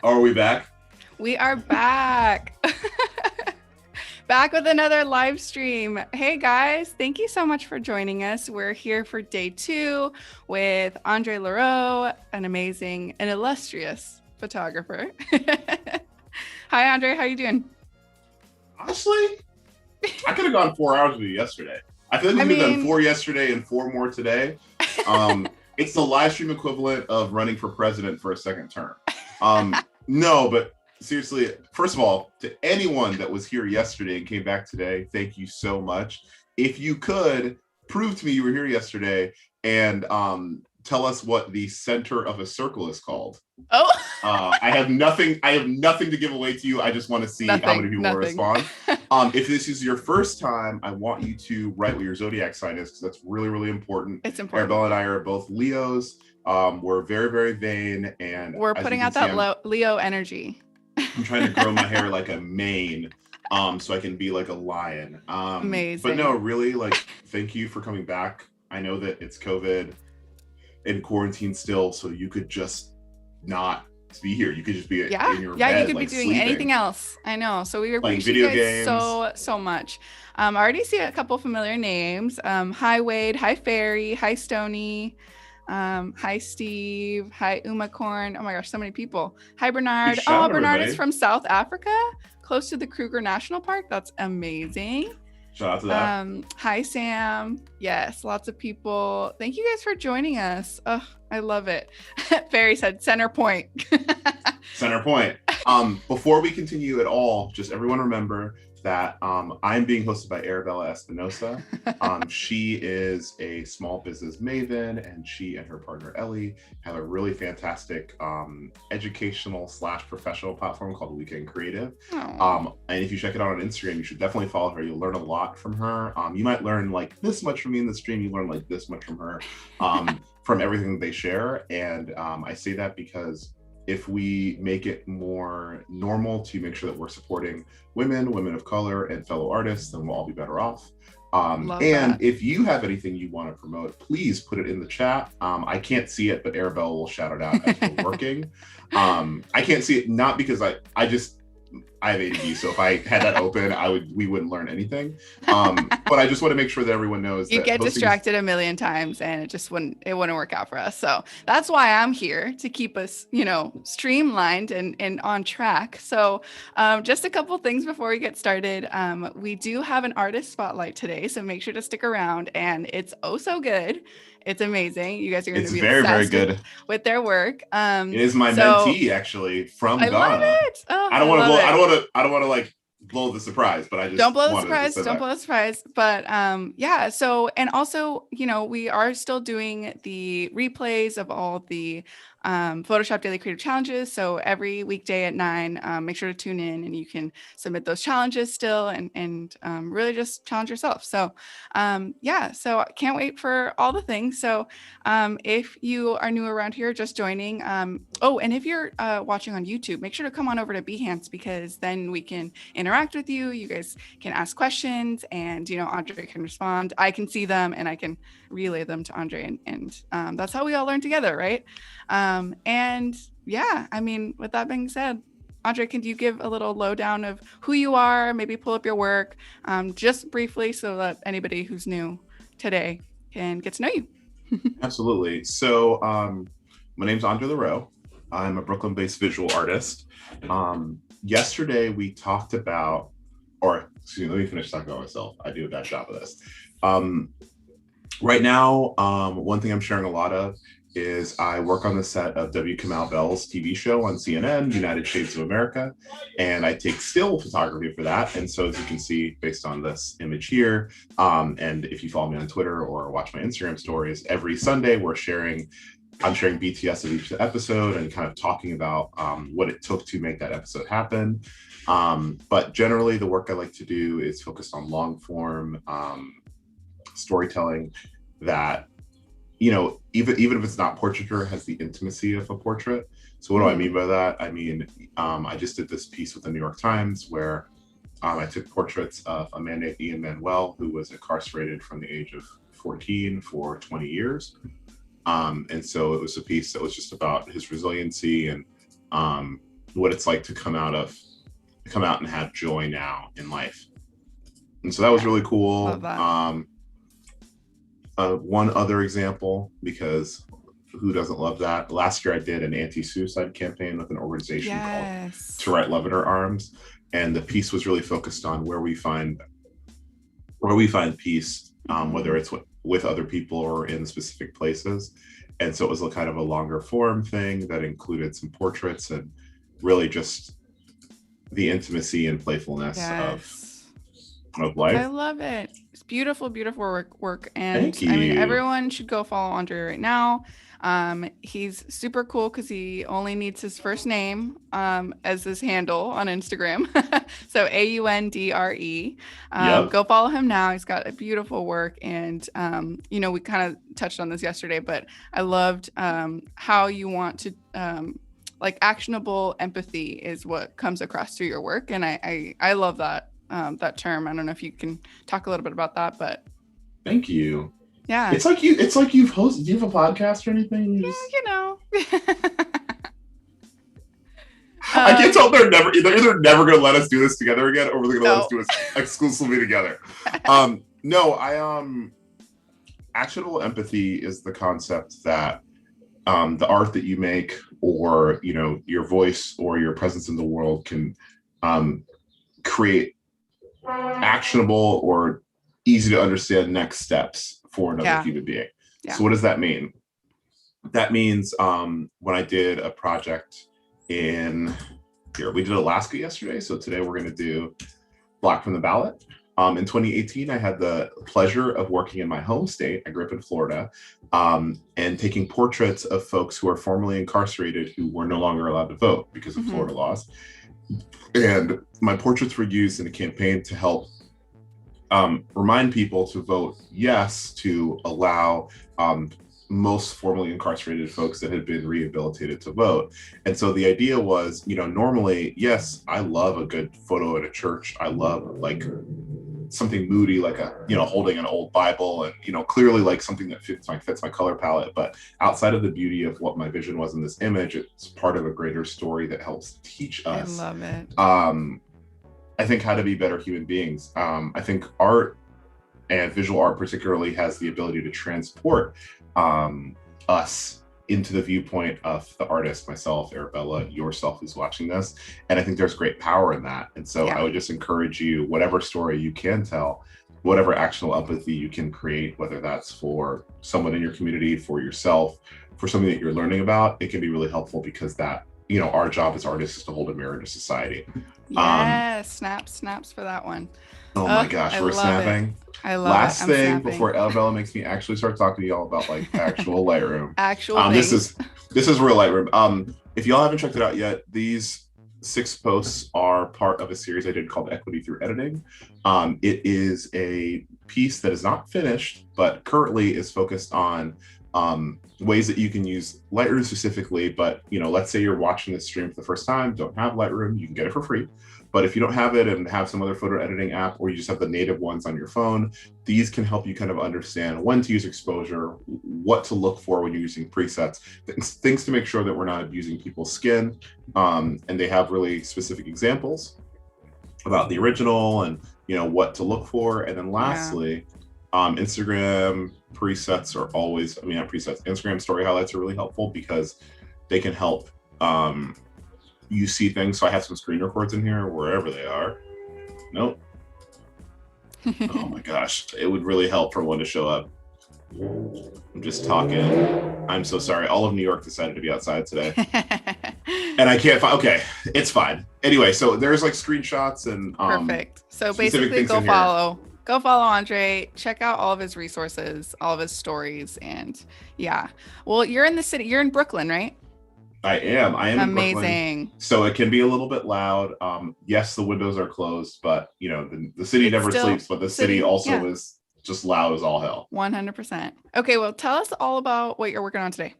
Are we back? We are back. Back with another live stream. Hey guys, thank you so much for joining us. We're here for day 2 with Aundre Larrow, an amazing and illustrious photographer. Hi Aundre, how you doing? Honestly, I could have gone 4 hours with you yesterday. I feel like we could have done 4 yesterday and 4 more today. It's the live stream equivalent of running for president for a second term. No, but seriously, first of all, to anyone that was here yesterday and came back today, thank you so much. If you could prove to me you were here yesterday and tell us what the center of a circle is called. Oh, I have nothing to give away to you. I just want to see how many people will respond. If this is your first time, I want you to write what your zodiac sign is, because that's really, really important. It's important. Arabela and I are both Leos. We're very, very vain, and we're putting out that Leo energy. I'm trying to grow my hair like a mane, so I can be like a lion. Amazing. But no, really, like, thank you for coming back. I know that it's COVID and quarantine still, so you could just not be here. You could just be in your bed, you could like, be doing sleeping. Anything else. I know. So we appreciate video you guys games. so much. I already see a couple familiar names. Hi Wade, hi Fairy, hi Stony, hi Steve, hi Umacorn. Oh my gosh, so many people. Hi Bernard. Oh, Bernard is from South Africa, close to the Kruger National Park. That's amazing. Shout out to that. Hi Sam. Yes, lots of people. Thank you guys for joining us. Oh, I love it. Fairy said center point. Center point. Before we continue at all, just everyone remember that I'm being hosted by Arabela Espinosa. She is a small business maven, and she and her partner Ellie have a really fantastic educational / professional platform called Weekend Creative. And if you check it out on Instagram, you should definitely follow her. You'll learn a lot from her. You might learn like this much from me in the stream. You learn like this much from her, from everything they share. And I say that because if we make it more normal to make sure that we're supporting women of color, and fellow artists, then we'll all be better off. If you have anything you want to promote, please put it in the chat. I can't see it, but Arabella will shout it out as we're working. I can't see it, not because I have ADD, so if I had that open, we wouldn't learn anything. But I just want to make sure that everyone knows you get distracted a million times, and it wouldn't work out for us. So that's why I'm here, to keep us, streamlined and on track. So just a couple things before we get started. We do have an artist spotlight today, so make sure to stick around. And it's oh so good. It's amazing. You guys are going to be very, very good with their work. It is my mentee, actually, from Ghana. I love it. Oh, I don't want to like blow the surprise, but I just don't blow the surprise. But so, and also, we are still doing the replays of all the Photoshop Daily Creative Challenges. So every weekday at 9, make sure to tune in, and you can submit those challenges still, and really just challenge yourself. So so I can't wait for all the things. So if you are new around here, just joining. And if you're watching on YouTube, make sure to come on over to Behance, because then we can interact with you. You guys can ask questions, and Aundre can respond. I can see them, and I can relay them to Aundre, and that's how we all learn together, right? With that being said, Aundre, can you give a little lowdown of who you are, maybe pull up your work, just briefly, so that anybody who's new today can get to know you? Absolutely. So my name's Aundre Larrow. I'm a Brooklyn-based visual artist. Yesterday we talked about, let me finish talking about myself. I do a bad job of this. Right now, one thing I'm sharing a lot of is I work on the set of W. Kamau Bell's TV show on CNN, United States of America, and I take still photography for that. And so as you can see, based on this image here, and if you follow me on Twitter or watch my Instagram stories, every Sunday I'm sharing BTS of each episode and kind of talking about what it took to make that episode happen. But generally, the work I like to do is focused on long form storytelling that, even if it's not portraiture, has the intimacy of a portrait. So what do I mean by that? I mean, I just did this piece with the New York Times where I took portraits of a man named Ian Manuel, who was incarcerated from the age of 14 for 20 years. And so it was a piece that was just about his resiliency and what it's like to come out and have joy now in life. And so that was really cool. Love that. One other example, because who doesn't love that? Last year I did an anti-suicide campaign with an organization called To Write Love in Our Arms. And the piece was really focused on where we find peace, whether it's with other people or in specific places. And so it was a kind of a longer form thing that included some portraits and really just the intimacy and playfulness of life. I love it. It's beautiful, beautiful work. And Thank you. I mean, everyone should go follow Aundre right now. He's super cool because he only needs his first name as his handle on Instagram. So AUNDRE. Go follow him now. He's got a beautiful work. And, we kind of touched on this yesterday, but I loved how you want to actionable empathy is what comes across through your work. And I love that term. I don't know if you can talk a little bit about that, but thank you. Yeah. It's like you've hosted. Do you have a podcast or anything? I can't tell they're either never gonna let us do this together again or they're gonna let us do this exclusively together. Actionable empathy is the concept that the art that you make or your voice or your presence in the world can create actionable or easy to understand next steps for another human being. So what does that mean? That means when I did a project we did Alaska yesterday, so today we're going to do Black from the Ballot. In 2018, I had the pleasure of working in my home state. I grew up in Florida, and taking portraits of folks who are formerly incarcerated who were no longer allowed to vote because of Florida laws. And my portraits were used in a campaign to help remind people to vote yes to allow most formerly incarcerated folks that had been rehabilitated to vote. And so the idea was, normally, yes, I love a good photo at a church. I love something moody, like holding an old Bible and, clearly like something that fits my color palette. But outside of the beauty of what my vision was in this image, it's part of a greater story that helps teach us. I love it. I think how to be better human beings. I think art and visual art particularly has the ability to transport us into the viewpoint of the artist, myself, Arabela, yourself who's watching this. And I think there's great power in that. And so I would just encourage you, whatever story you can tell, whatever actionable empathy you can create, whether that's for someone in your community, for yourself, for something that you're learning about, it can be really helpful because that, our job as artists is to hold a mirror to society. Snaps for that one. Oh my gosh, we're snapping. I love Last it. thing snapping. Before Arabela makes me actually start talking to y'all about actual Lightroom. This is real Lightroom. If y'all haven't checked it out yet, these 6 posts are part of a series I did called Equity Through Editing. It is a piece that is not finished, but currently is focused on ways that you can use Lightroom specifically. But let's say you're watching this stream for the first time, don't have Lightroom, you can get it for free. But if you don't have it and have some other photo editing app, or you just have the native ones on your phone, these can help you kind of understand when to use exposure, what to look for when you're using presets, things to make sure that we're not abusing people's skin. And they have really specific examples about the original and what to look for. And then lastly, Instagram presets are always, not presets, Instagram story highlights are really helpful because they can help you see things. So I have some screen records in here wherever they are. Nope. Oh my gosh, it would really help for one to show up. I'm just talking. I'm so sorry. All of New York decided to be outside today. And I can't find, okay, it's fine. Anyway, so there's like screenshots and Perfect. So specific basically things go in here. follow Aundre, check out all of his resources, all of his stories. And yeah, well, you're in the city, you're in Brooklyn, right? I am in Brooklyn, Amazing. so it can be a little bit loud. Yes, the windows are closed, but you know, the city It's never still sleeps, but the city also is just loud as all hell. 100%. Okay, well, tell us all about what you're working on today.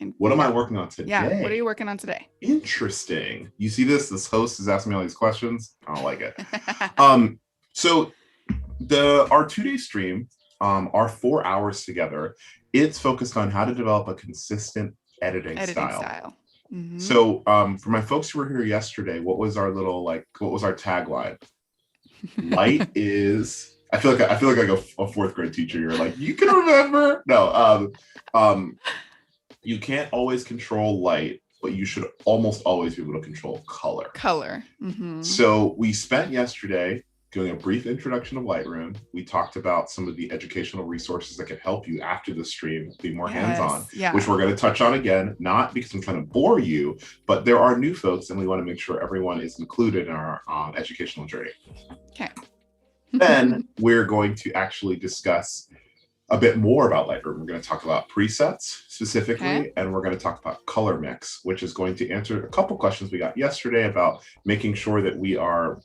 And What am I working on today? Yeah, what are you working on today? Interesting. You see this? This host is asking me all these questions. I don't like it. So our 2-day stream, our 4 hours together, it's focused on how to develop a consistent editing style. Mm-hmm. So for my folks who were here yesterday, what was our tagline? Light is, I feel like a 4th grade teacher. You're like, you can remember? No, you can't always control light, but you should almost always be able to control color. Mm-hmm. So we spent yesterday doing a brief introduction of Lightroom. We talked about some of the educational resources that can help you after the stream be more hands-on, which we're going to touch on again, not because I'm trying to bore you, but there are new folks and we want to make sure everyone is included in our educational journey. Okay. Then we're going to actually discuss a bit more about Lightroom. We're going to talk about presets specifically, and we're going to talk about color mix, which is going to answer a couple questions we got yesterday about making sure that we are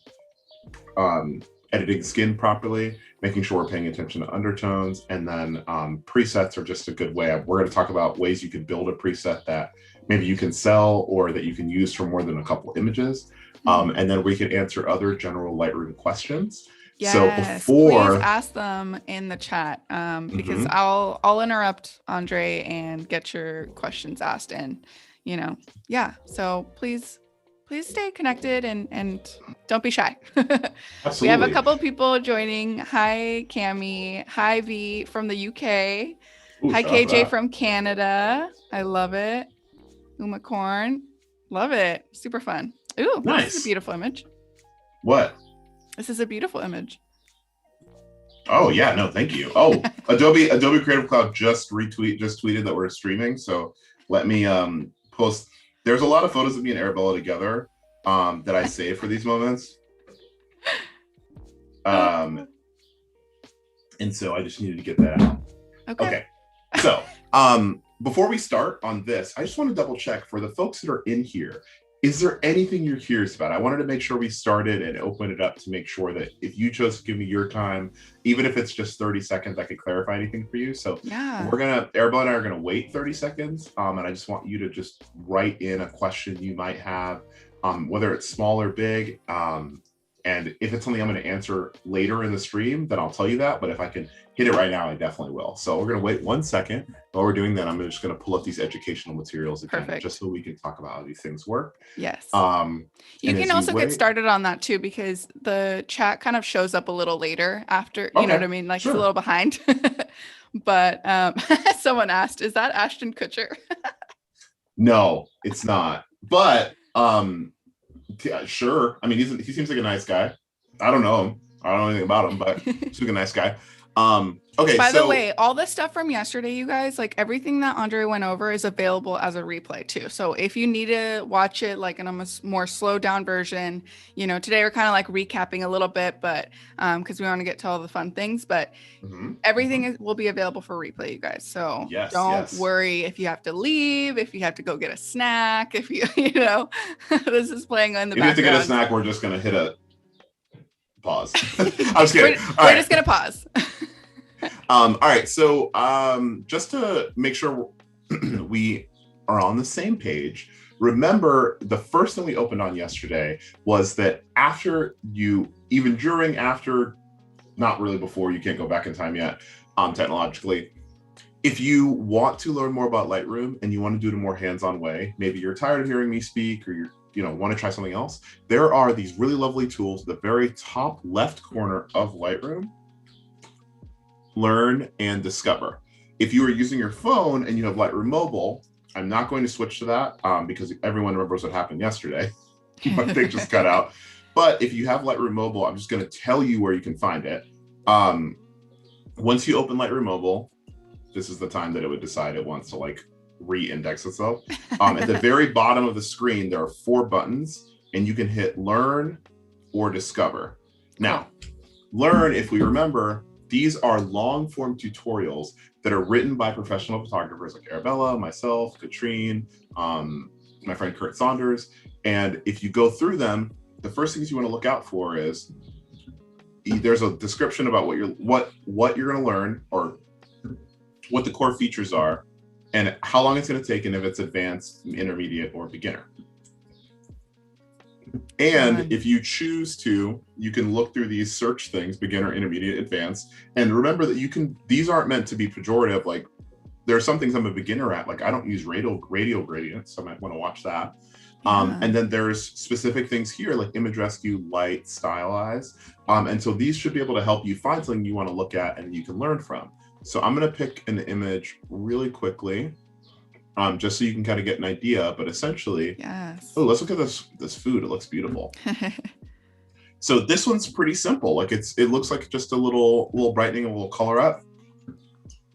editing skin properly, making sure we're paying attention to undertones, and then presets are just a good way. We're going to talk about ways you can build a preset that maybe you can sell or that you can use for more than a couple images. And then we can answer other general Lightroom questions. Yes, so before, please ask them in the chat because I'll interrupt Aundre and get your questions asked. And so please stay connected and don't be shy. We have a couple of people joining. Hi Cami, hi V from the UK. Ooh, hi KJ from Canada. I love it. Umacorn, love it. Super fun. Ooh, nice. This is a beautiful image. What? This is a beautiful image. Oh yeah, no, thank you. Oh, Adobe Creative Cloud just tweeted that we're streaming. So let me post. There's a lot of photos of me and Arabela together that I save for these moments. And so I just needed to get that out. Okay. So before we start on this, I just want to double check for the folks that are in here. Is there anything you're curious about? I wanted to make sure we started and open it up to make sure that if you chose to give me your time, even if it's just 30 seconds, I could clarify anything for you. So Arabela and I are gonna wait 30 seconds. And I just want you to just write in a question you might have, whether it's small or big. And if it's something I'm gonna answer later in the stream, then I'll tell you that. But if I can hit it right now, I definitely will. So we're gonna wait 1 second. While we're doing that, I'm just gonna pull up these educational materials again, just so we can talk about how these things work. Yes. You can also get started on that too, because the chat kind of shows up a little later after, you know what I mean? Like it's a little behind. But someone asked, is that Ashton Kutcher? No, it's not. But yeah, sure. I mean, he seems like a nice guy. I don't know him. I don't know anything about him, but he's like a nice guy. Okay. By the way, all the stuff from yesterday, you guys, like everything that Aundre went over is available as a replay too. So if you need to watch it like in a more slowed down version, today we're kind of like recapping a little bit, but because we want to get to all the fun things, but everything will be available for replay, you guys. So don't worry if you have to leave, if you have to go get a snack, if you this is playing in the background. If you have to get a snack, we're just gonna hit a pause. I'm just kidding. We're just gonna pause. All right, so just to make sure we are on the same page, remember the first thing we opened on yesterday was that after even during, after, not really before, you can't go back in time yet, technologically, if you want to learn more about Lightroom and you want to do it in a more hands-on way, maybe you're tired of hearing me speak or you want to try something else, there are these really lovely tools at the very top left corner of Lightroom. Learn and discover. If you are using your phone and you have Lightroom Mobile, I'm not going to switch to that because everyone remembers what happened yesterday. My thing just cut out. But if you have Lightroom Mobile, I'm just going to tell you where you can find it. Once you open Lightroom Mobile, this is the time that it would decide it wants to like re-index itself. At the very bottom of the screen, there are 4 buttons, and you can hit learn or discover. Now, learn, if we remember, these are long form tutorials that are written by professional photographers like Arabela, myself, Katrine, my friend Kurt Saunders. And if you go through them, the first things you want to look out for is there's a description about what you're going to learn, or what the core features are, and how long it's going to take, and if it's advanced, intermediate, or beginner. And if you choose to, you can look through these search things, beginner, intermediate, advanced. And remember that these aren't meant to be pejorative. Like, there are some things I'm a beginner at. Like, I don't use radial gradients, so I might want to watch that. And then there's specific things here like image rescue, light, stylize. And so these should be able to help you find something you want to look at and you can learn from. So I'm going to pick an image really quickly, just so you can kind of get an idea. But essentially, oh, let's look at this food. It looks beautiful. So this one's pretty simple. Like it looks like just a little brightening, a little color up.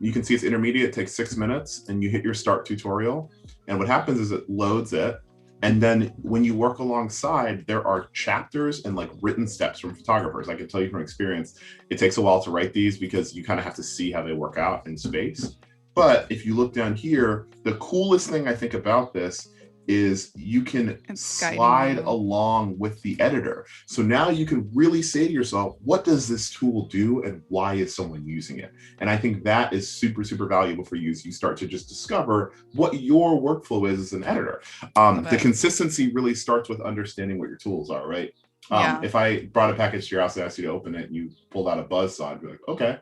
You can see it's intermediate. It takes 6 minutes, and you hit your start tutorial. And what happens is it loads it. And then when you work alongside, there are chapters and like written steps from photographers. I can tell you from experience, it takes a while to write these because you kind of have to see how they work out in space. But if you look down here, the coolest thing I think about this is you can slide along with the editor. So now you can really say to yourself, what does this tool do and why is someone using it? And I think that is super, super valuable for you as you start to just discover what your workflow is as an editor. The consistency really starts with understanding what your tools are, right? If I brought a package to your house and asked you to open it and you pulled out a buzzsaw, I'd be like, okay,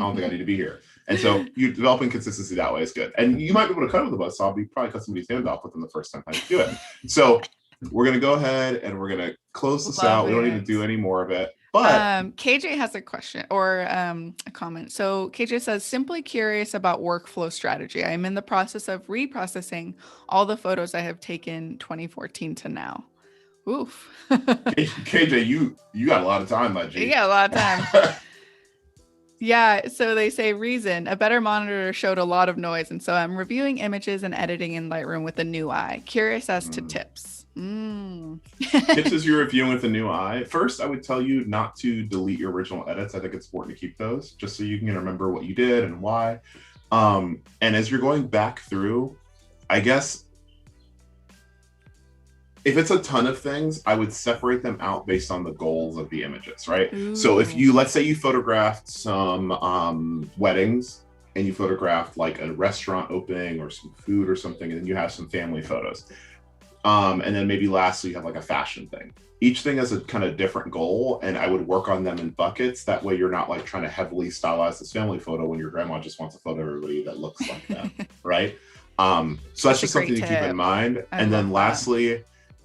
I don't think I need to be here. And so you developing consistency that way is good. And you might be able to cut it with a buzzsaw, but you probably cut somebody's hand off within the first 10 times you do it. So we're going to go ahead and we're going to close this out. We don't need to do any more of it. But KJ has a question or a comment. So KJ says, simply curious about workflow strategy. I'm in the process of reprocessing all the photos I have taken 2014 to now. Oof. KJ, you got a lot of time, my G. You got a lot of time. Yeah, so they say reason, a better monitor showed a lot of noise, and so I'm reviewing images and editing in Lightroom with a new eye. Curious as to tips. Tips as you're reviewing with a new eye. First, I would tell you not to delete your original edits. I think it's important to keep those just so you can remember what you did and why. And as you're going back through, I guess if it's a ton of things, I would separate them out based on the goals of the images, right? Ooh. So if you, let's say you photographed some weddings and you photographed like a restaurant opening or some food or something, and then you have some family photos. And then maybe lastly, you have like a fashion thing. Each thing has a kind of different goal, and I would work on them in buckets. That way you're not like trying to heavily stylize this family photo when your grandma just wants a photo of everybody that looks like them, right? So that's just something to keep in mind. And then lastly,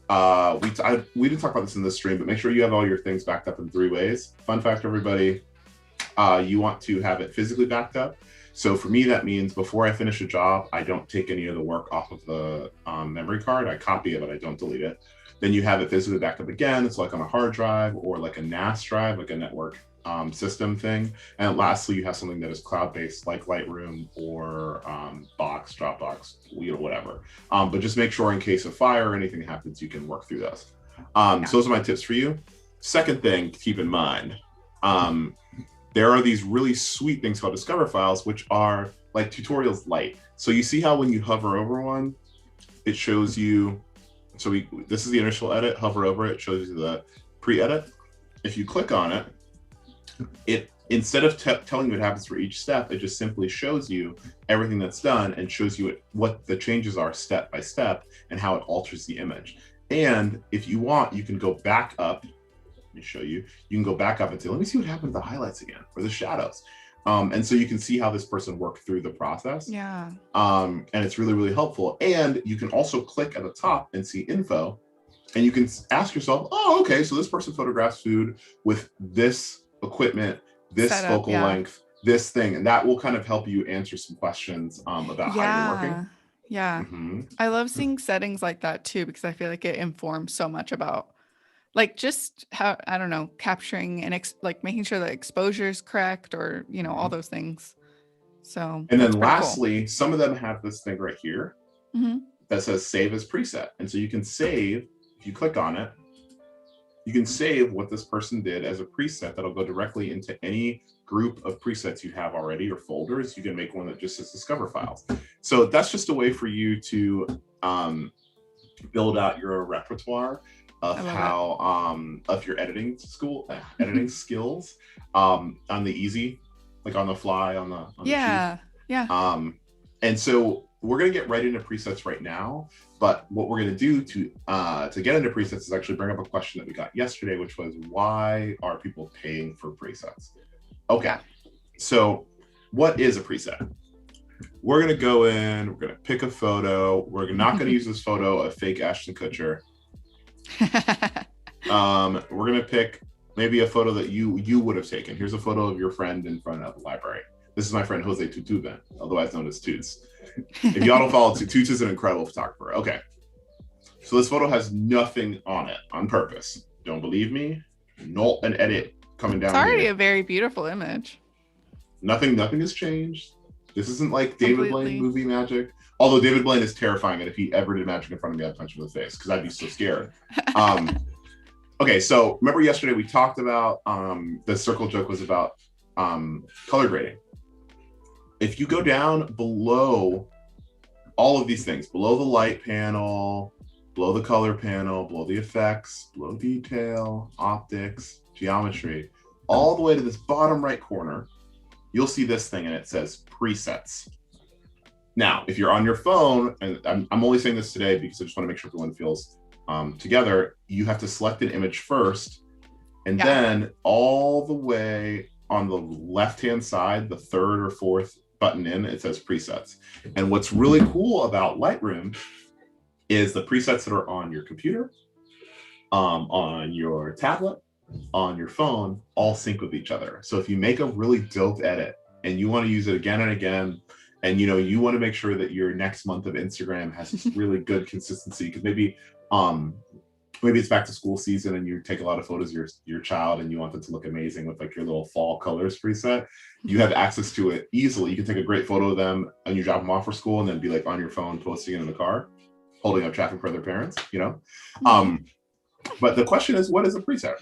we didn't talk about this in this stream, but make sure you have all your things backed up in 3 ways. Fun fact, everybody, you want to have it physically backed up. So for me, that means before I finish a job, I don't take any of the work off of the memory card. I copy it, but I don't delete it. Then you have it physically backed up again. It's like on a hard drive or like a NAS drive, like a network system thing. And lastly, you have something that is cloud-based like Lightroom or Box, Dropbox, whatever. But just make sure in case of fire or anything happens, you can work through those. So those are my tips for you. Second thing to keep in mind, there are these really sweet things called Discover files, which are like tutorials light. So you see how when you hover over one, it shows you, so this is the initial edit, hover over it, shows you the pre-edit. If you click on it, instead of telling you what happens for each step, it just simply shows you everything that's done and shows you what the changes are step by step and how it alters the image. And if you want, you can go back up. Let me show you. You can go back up and say, let me see what happened to the highlights again or the shadows. And so you can see how this person worked through the process. Yeah. And it's really, really helpful. And you can also click at the top and see info. And you can ask yourself, oh, okay, so this person photographs food with this equipment, this focal length, this thing. And that will kind of help you answer some questions about how you're working. Yeah. I love seeing settings like that too, because I feel like it informs so much about like just how, I don't know, capturing and like making sure the exposure is correct or, all those things. So And that's then pretty cool. lastly, some of them have this thing right here that says save as preset. And so you can save, if you click on it, you can save what this person did as a preset that'll go directly into any group of presets you have already or folders. You can make one that just says discover files. So that's just a way for you to build out your repertoire of how of your editing skills on the easy, like on the fly, on the sheet. And so we're going to get right into presets right now, but what we're going to do to get into presets is actually bring up a question that we got yesterday, which was, why are people paying for presets? Okay, so what is a preset? We're going to go in, we're going to pick a photo. We're not going to use this photo of fake Ashton Kutcher. We're going to pick maybe a photo that you would have taken. Here's a photo of your friend in front of the library. This is my friend Jose Tutuben, otherwise known as Toots. If y'all don't follow Toots, is an incredible photographer. Okay, so this photo has nothing on it on purpose. Don't believe me? Not an edit coming down. It's already a very beautiful image. Nothing has changed. This isn't like David Blaine movie magic. Although David Blaine is terrifying, and if he ever did magic in front of me, I'd punch him in the face because I'd be so scared. Okay, so remember yesterday we talked about the circle joke was about color grading. If you go down below all of these things, below the light panel, below the color panel, below the effects, below detail, optics, geometry, all the way to this bottom right corner, you'll see this thing and it says presets. Now, if you're on your phone, and I'm only saying this today because I just want to make sure everyone feels together, you have to select an image first, and then all the way on the left-hand side, the third or fourth button in, it says presets. And what's really cool about Lightroom is the presets that are on your computer, on your tablet, on your phone, all sync with each other. So if you make a really dope edit and you want to use it again and again, and you want to make sure that your next month of Instagram has really good consistency, because maybe it's back to school season and you take a lot of photos of your child and you want them to look amazing with like your little fall colors preset, you have access to it easily. You can take a great photo of them and you drop them off for school and then be like on your phone posting it in the car, holding up traffic for their parents, But the question is, what is a preset?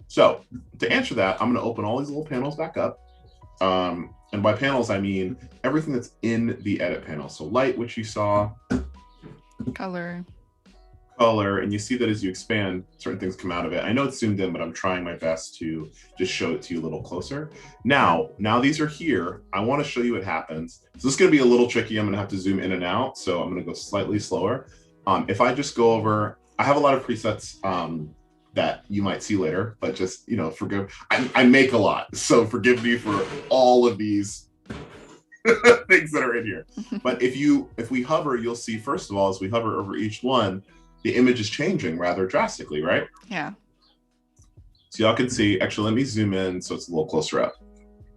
So to answer that, I'm going to open all these little panels back up. And by panels, I mean everything that's in the edit panel. So light, which you saw. Color, and you see that as you expand, certain things come out of it. I know it's zoomed in, but I'm trying my best to just show it to you a little closer. Now these are here. I want to show you what happens. So this is going to be a little tricky. I'm going to have to zoom in and out. So I'm going to go slightly slower. If I just go over, I have a lot of presets that you might see later, but just, forgive. I make a lot, so forgive me for all of these things that are in here. But if we hover, you'll see, first of all, as we hover over each one, the image is changing rather drastically, right? Yeah. So y'all can see, actually, let me zoom in so it's a little closer up.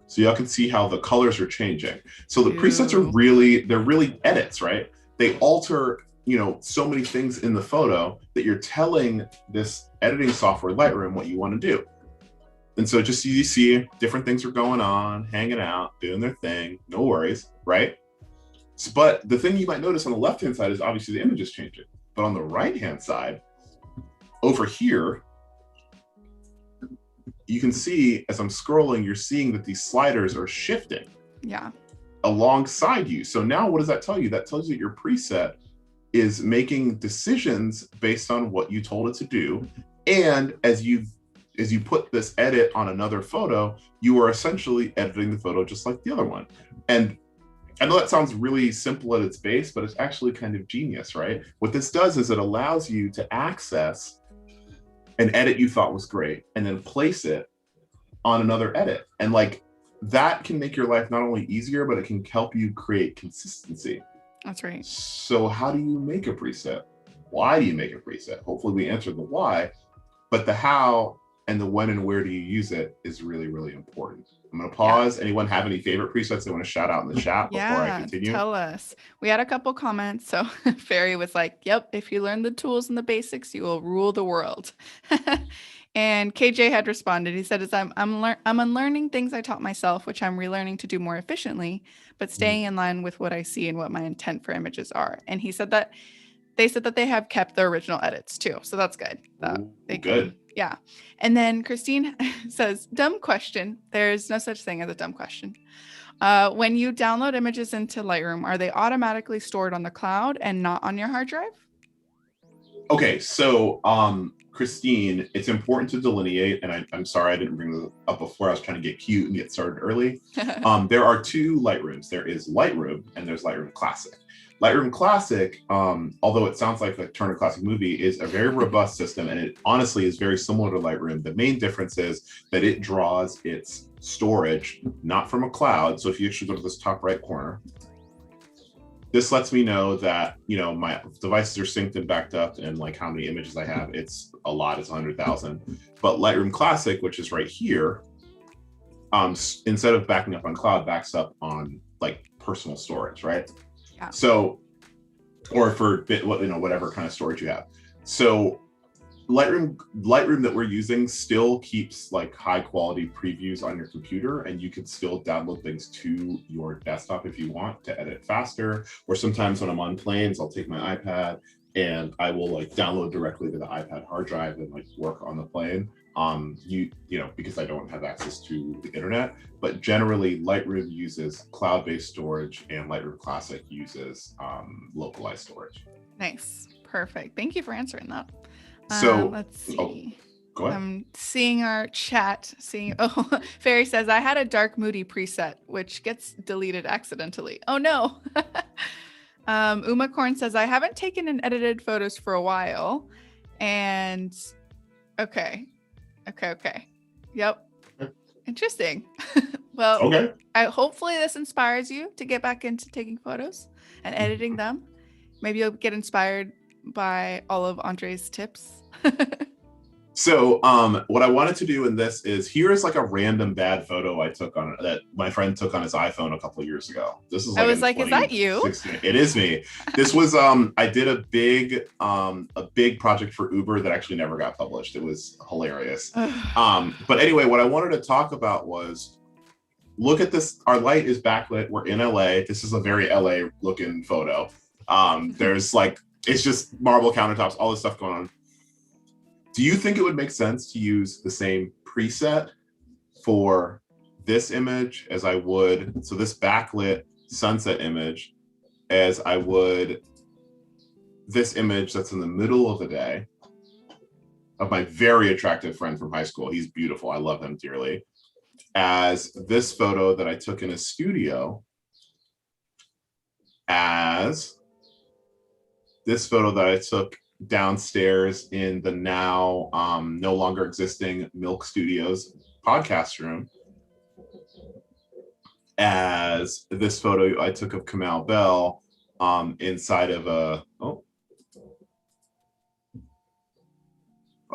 So y'all can see how the colors are changing. So the presets are really edits, right? They alter, so many things in the photo that you're telling this editing software, Lightroom, what you want to do. And so just you see different things are going on, hanging out, doing their thing, no worries, right? But the thing you might notice on the left-hand side is obviously the image is changing. But on the right-hand side, over here, you can see as I'm scrolling, you're seeing that these sliders are shifting alongside you. So now what does that tell you? That tells you that your preset is making decisions based on what you told it to do. And as you put this edit on another photo, you are essentially editing the photo just like the other one. And I know that sounds really simple at its base, but it's actually kind of genius, right? What this does is it allows you to access an edit you thought was great and then place it on another edit. And like that can make your life not only easier, but it can help you create consistency. That's right. So how do you make a preset? Why do you make a preset? Hopefully we answered the why, but the how and the when and where do you use it is really, really important. I'm going to pause. Anyone have any favorite presets they want to shout out in the chat before I continue? Tell us. We had a couple comments. So Ferry was like, yep, if you learn the tools and the basics, you will rule the world. And KJ had responded. He said, I'm unlearning things I taught myself, which I'm relearning to do more efficiently, but staying in line with what I see and what my intent for images are. And he said that they said that they have kept their original edits too. So that's good. Good. Yeah. And then Christine says, dumb question. There's no such thing as a dumb question. When you download images into Lightroom, are they automatically stored on the cloud and not on your hard drive? Okay, so Christine, it's important to delineate, and I'm sorry I didn't bring this up before. I was trying to get cute and get started early. There are two Lightrooms. There is Lightroom and there's Lightroom Classic. Lightroom Classic, although it sounds like a Turner Classic Movie, is a very robust system, and it honestly is very similar to Lightroom. The main difference is that it draws its storage not from a cloud. So if you actually go to this top right corner, this lets me know that, you know, my devices are synced and backed up and like how many images I have. It's a lot, it's 100,000. But Lightroom Classic, which is right here, instead of backing up on cloud, backs up on like personal storage, right? Yeah. So, or for whatever kind of storage you have. So Lightroom that we're using still keeps like high quality previews on your computer, and you can still download things to your desktop if you want to edit faster. Or sometimes when I'm on planes, I'll take my iPad and I will like download directly to the iPad hard drive and like work on the plane. You know, because I don't have access to the internet, but generally Lightroom uses cloud-based storage and Lightroom Classic uses localized storage. Nice. Perfect. Thank you for answering that. So let's see. Go ahead. I'm seeing our chat. Ferry says, I had a dark moody preset, which gets deleted accidentally. Oh no. Uma Korn says, I haven't taken and edited photos for a while. And okay. Yep. Interesting. Well, okay. Hopefully this inspires you to get back into taking photos and editing them. Maybe you'll get inspired by all of Aundre's tips. So what I wanted to do in this is, here's like a random bad photo I took on that my friend took on his iPhone a couple of years ago. This is like, I was like, is that you? It is me. This was I did a big project for Uber that actually never got published. It was hilarious. But anyway, what I wanted to talk about was, look at this. Our light is backlit. We're in LA. This is a very LA looking photo. There's like, it's just marble countertops, all this stuff going on. Do you think it would make sense to use the same preset for this image as I would, so this backlit sunset image, as I would this image that's in the middle of the day of my very attractive friend from high school? He's beautiful. I love him dearly. As this photo that I took in a studio, as this photo that I took downstairs in the now no longer existing Milk Studios podcast room, as this photo I took of Kamau Bell inside of a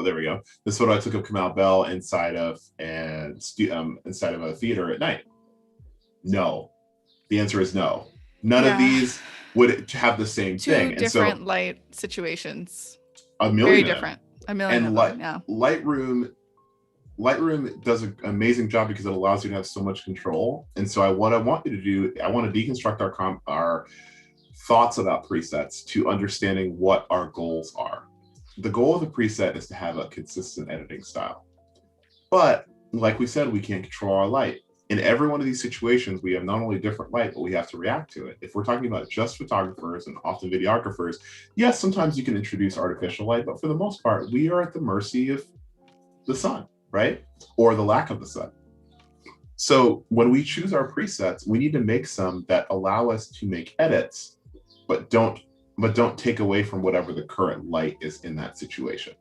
there we go. This photo I took of Kamau Bell inside of a theater at night. No, the answer is no. None of these would have the same thing. Two different light situations. A million. Very different. A million of them, yeah. Lightroom does an amazing job because it allows you to have so much control. And so what I want you to do, I want to deconstruct our thoughts about presets to understanding what our goals are. The goal of the preset is to have a consistent editing style. But like we said, we can't control our light. In every one of these situations, we have not only different light, but we have to react to it. If we're talking about just photographers and often videographers, yes, sometimes you can introduce artificial light, but for the most part, we are at the mercy of the sun, right? Or the lack of the sun. So when we choose our presets, we need to make some that allow us to make edits, but don't take away from whatever the current light is in that situation.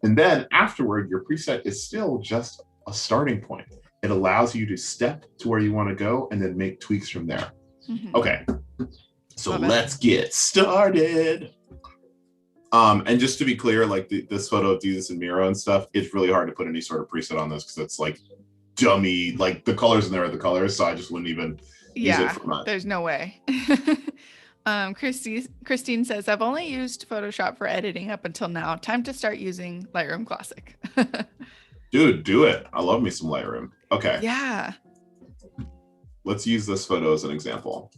And then afterward, your preset is still just a starting point. It allows you to step to where you want to go and then make tweaks from there. Mm-hmm. Okay, so let's get started. And just to be clear, like this photo of Jesus and Miro and stuff, it's really hard to put any sort of preset on this because it's like dummy, like the colors in there are the colors, so I just wouldn't even use it for much. There's no way. Christine says, I've only used Photoshop for editing up until now. Time to start using Lightroom Classic. Dude, do it. I love me some Lightroom. Okay. Yeah. Let's use this photo as an example.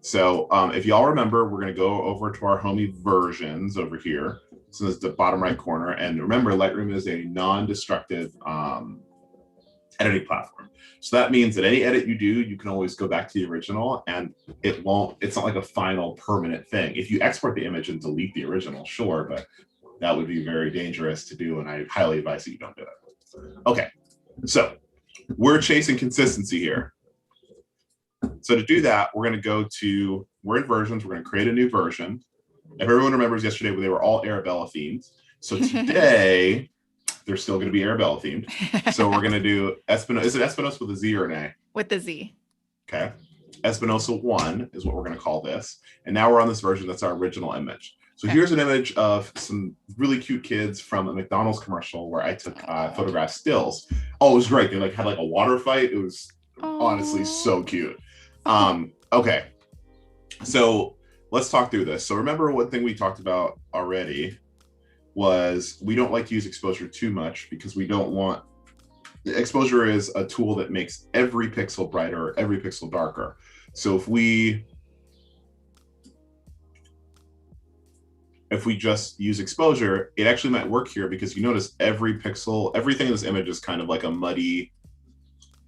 So if y'all remember, we're going to go over to our homey versions over here. So this is the bottom right corner. And remember, Lightroom is a non-destructive editing platform. So that means that any edit you do, you can always go back to the original and it's not like a final permanent thing. If you export the image and delete the original, sure, but that would be very dangerous to do. And I highly advise that you don't do it. Okay, so we're chasing consistency here. So to do that, we're going to we're in versions. We're going to create a new version. If everyone remembers yesterday, they were all Arabela themed. So today, they're still going to be Arabela themed. So we're going to do Espinosa. Is it Espinosa with a Z or an A? With the Z. Okay. Espinosa 1 is what we're going to call this. And now we're on this version that's our original image. So here's an image of some really cute kids from a McDonald's commercial where I took photograph stills. Oh, it was great. They had like a water fight. It was honestly so cute. Okay. So let's talk through this. So remember one thing we talked about already was we don't like to use exposure too much because we don't want exposure is a tool that makes every pixel brighter, every pixel darker. So if we just use exposure, it actually might work here because you notice every pixel, everything in this image is kind of like a muddy,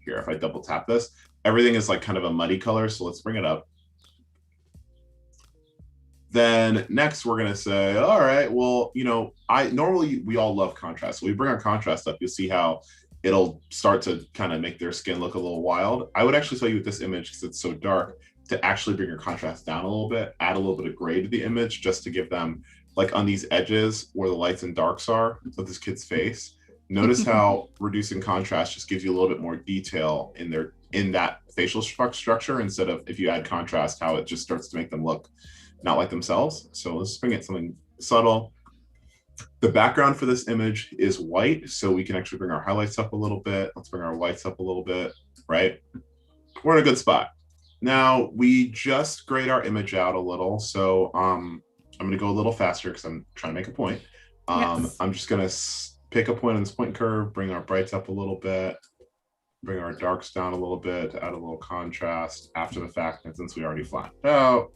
here, if I double tap this, everything is like kind of a muddy color. So let's bring it up. Then next we're gonna say, all right, well, normally we all love contrast. So we bring our contrast up, you'll see how it'll start to kind of make their skin look a little wild. I would actually tell you with this image, because it's so dark, to actually bring your contrast down a little bit, add a little bit of gray to the image just to give them, like on these edges where the lights and darks are of this kid's face. Notice how reducing contrast just gives you a little bit more detail in that facial structure, instead of if you add contrast, how it just starts to make them look not like themselves. So let's bring it something subtle. The background for this image is white, so we can actually bring our highlights up a little bit. Let's bring our whites up a little bit, right? We're in a good spot. Now we just grayed our image out a little, so I'm going to go a little faster because I'm trying to make a point. Yes. I'm just going to pick a point on this point curve, bring our brights up a little bit, bring our darks down a little bit to add a little contrast after the fact. And since we already flattened out,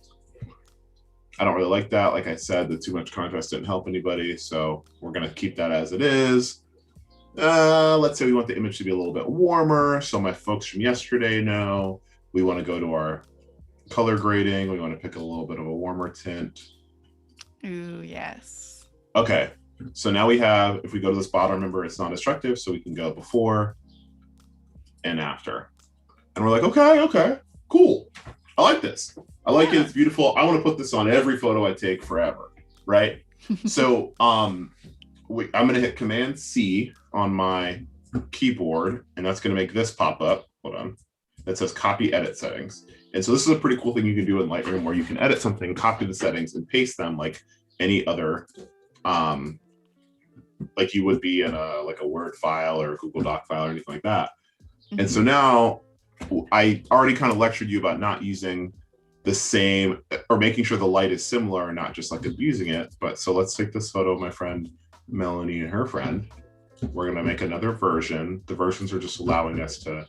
I don't really like that. Like I said, the too much contrast didn't help anybody, so we're going to keep that as it is. Let's say we want the image to be a little bit warmer, so my folks from yesterday know we want to go to our color grading. We want to pick a little bit of a warmer tint. Ooh, yes. Okay, so now we have, if we go to this bottom, remember it's non-destructive, so we can go before and after. And we're like, okay, cool. I like this. I like it. It's beautiful. I want to put this on every photo I take forever, right? So I'm going to hit Command C on my keyboard, and that's going to make this pop up. Hold on. That says Copy Edit Settings. And so this is a pretty cool thing you can do in Lightroom, where you can edit something, copy the settings, and paste them like any other, like you would be in a Word file or a Google Doc file or anything like that. Mm-hmm. And so now I already kind of lectured you about not using the same, or making sure the light is similar and not just like abusing it. But so let's take this photo of my friend Melanie and her friend. We're going to make another version. The versions are just allowing us to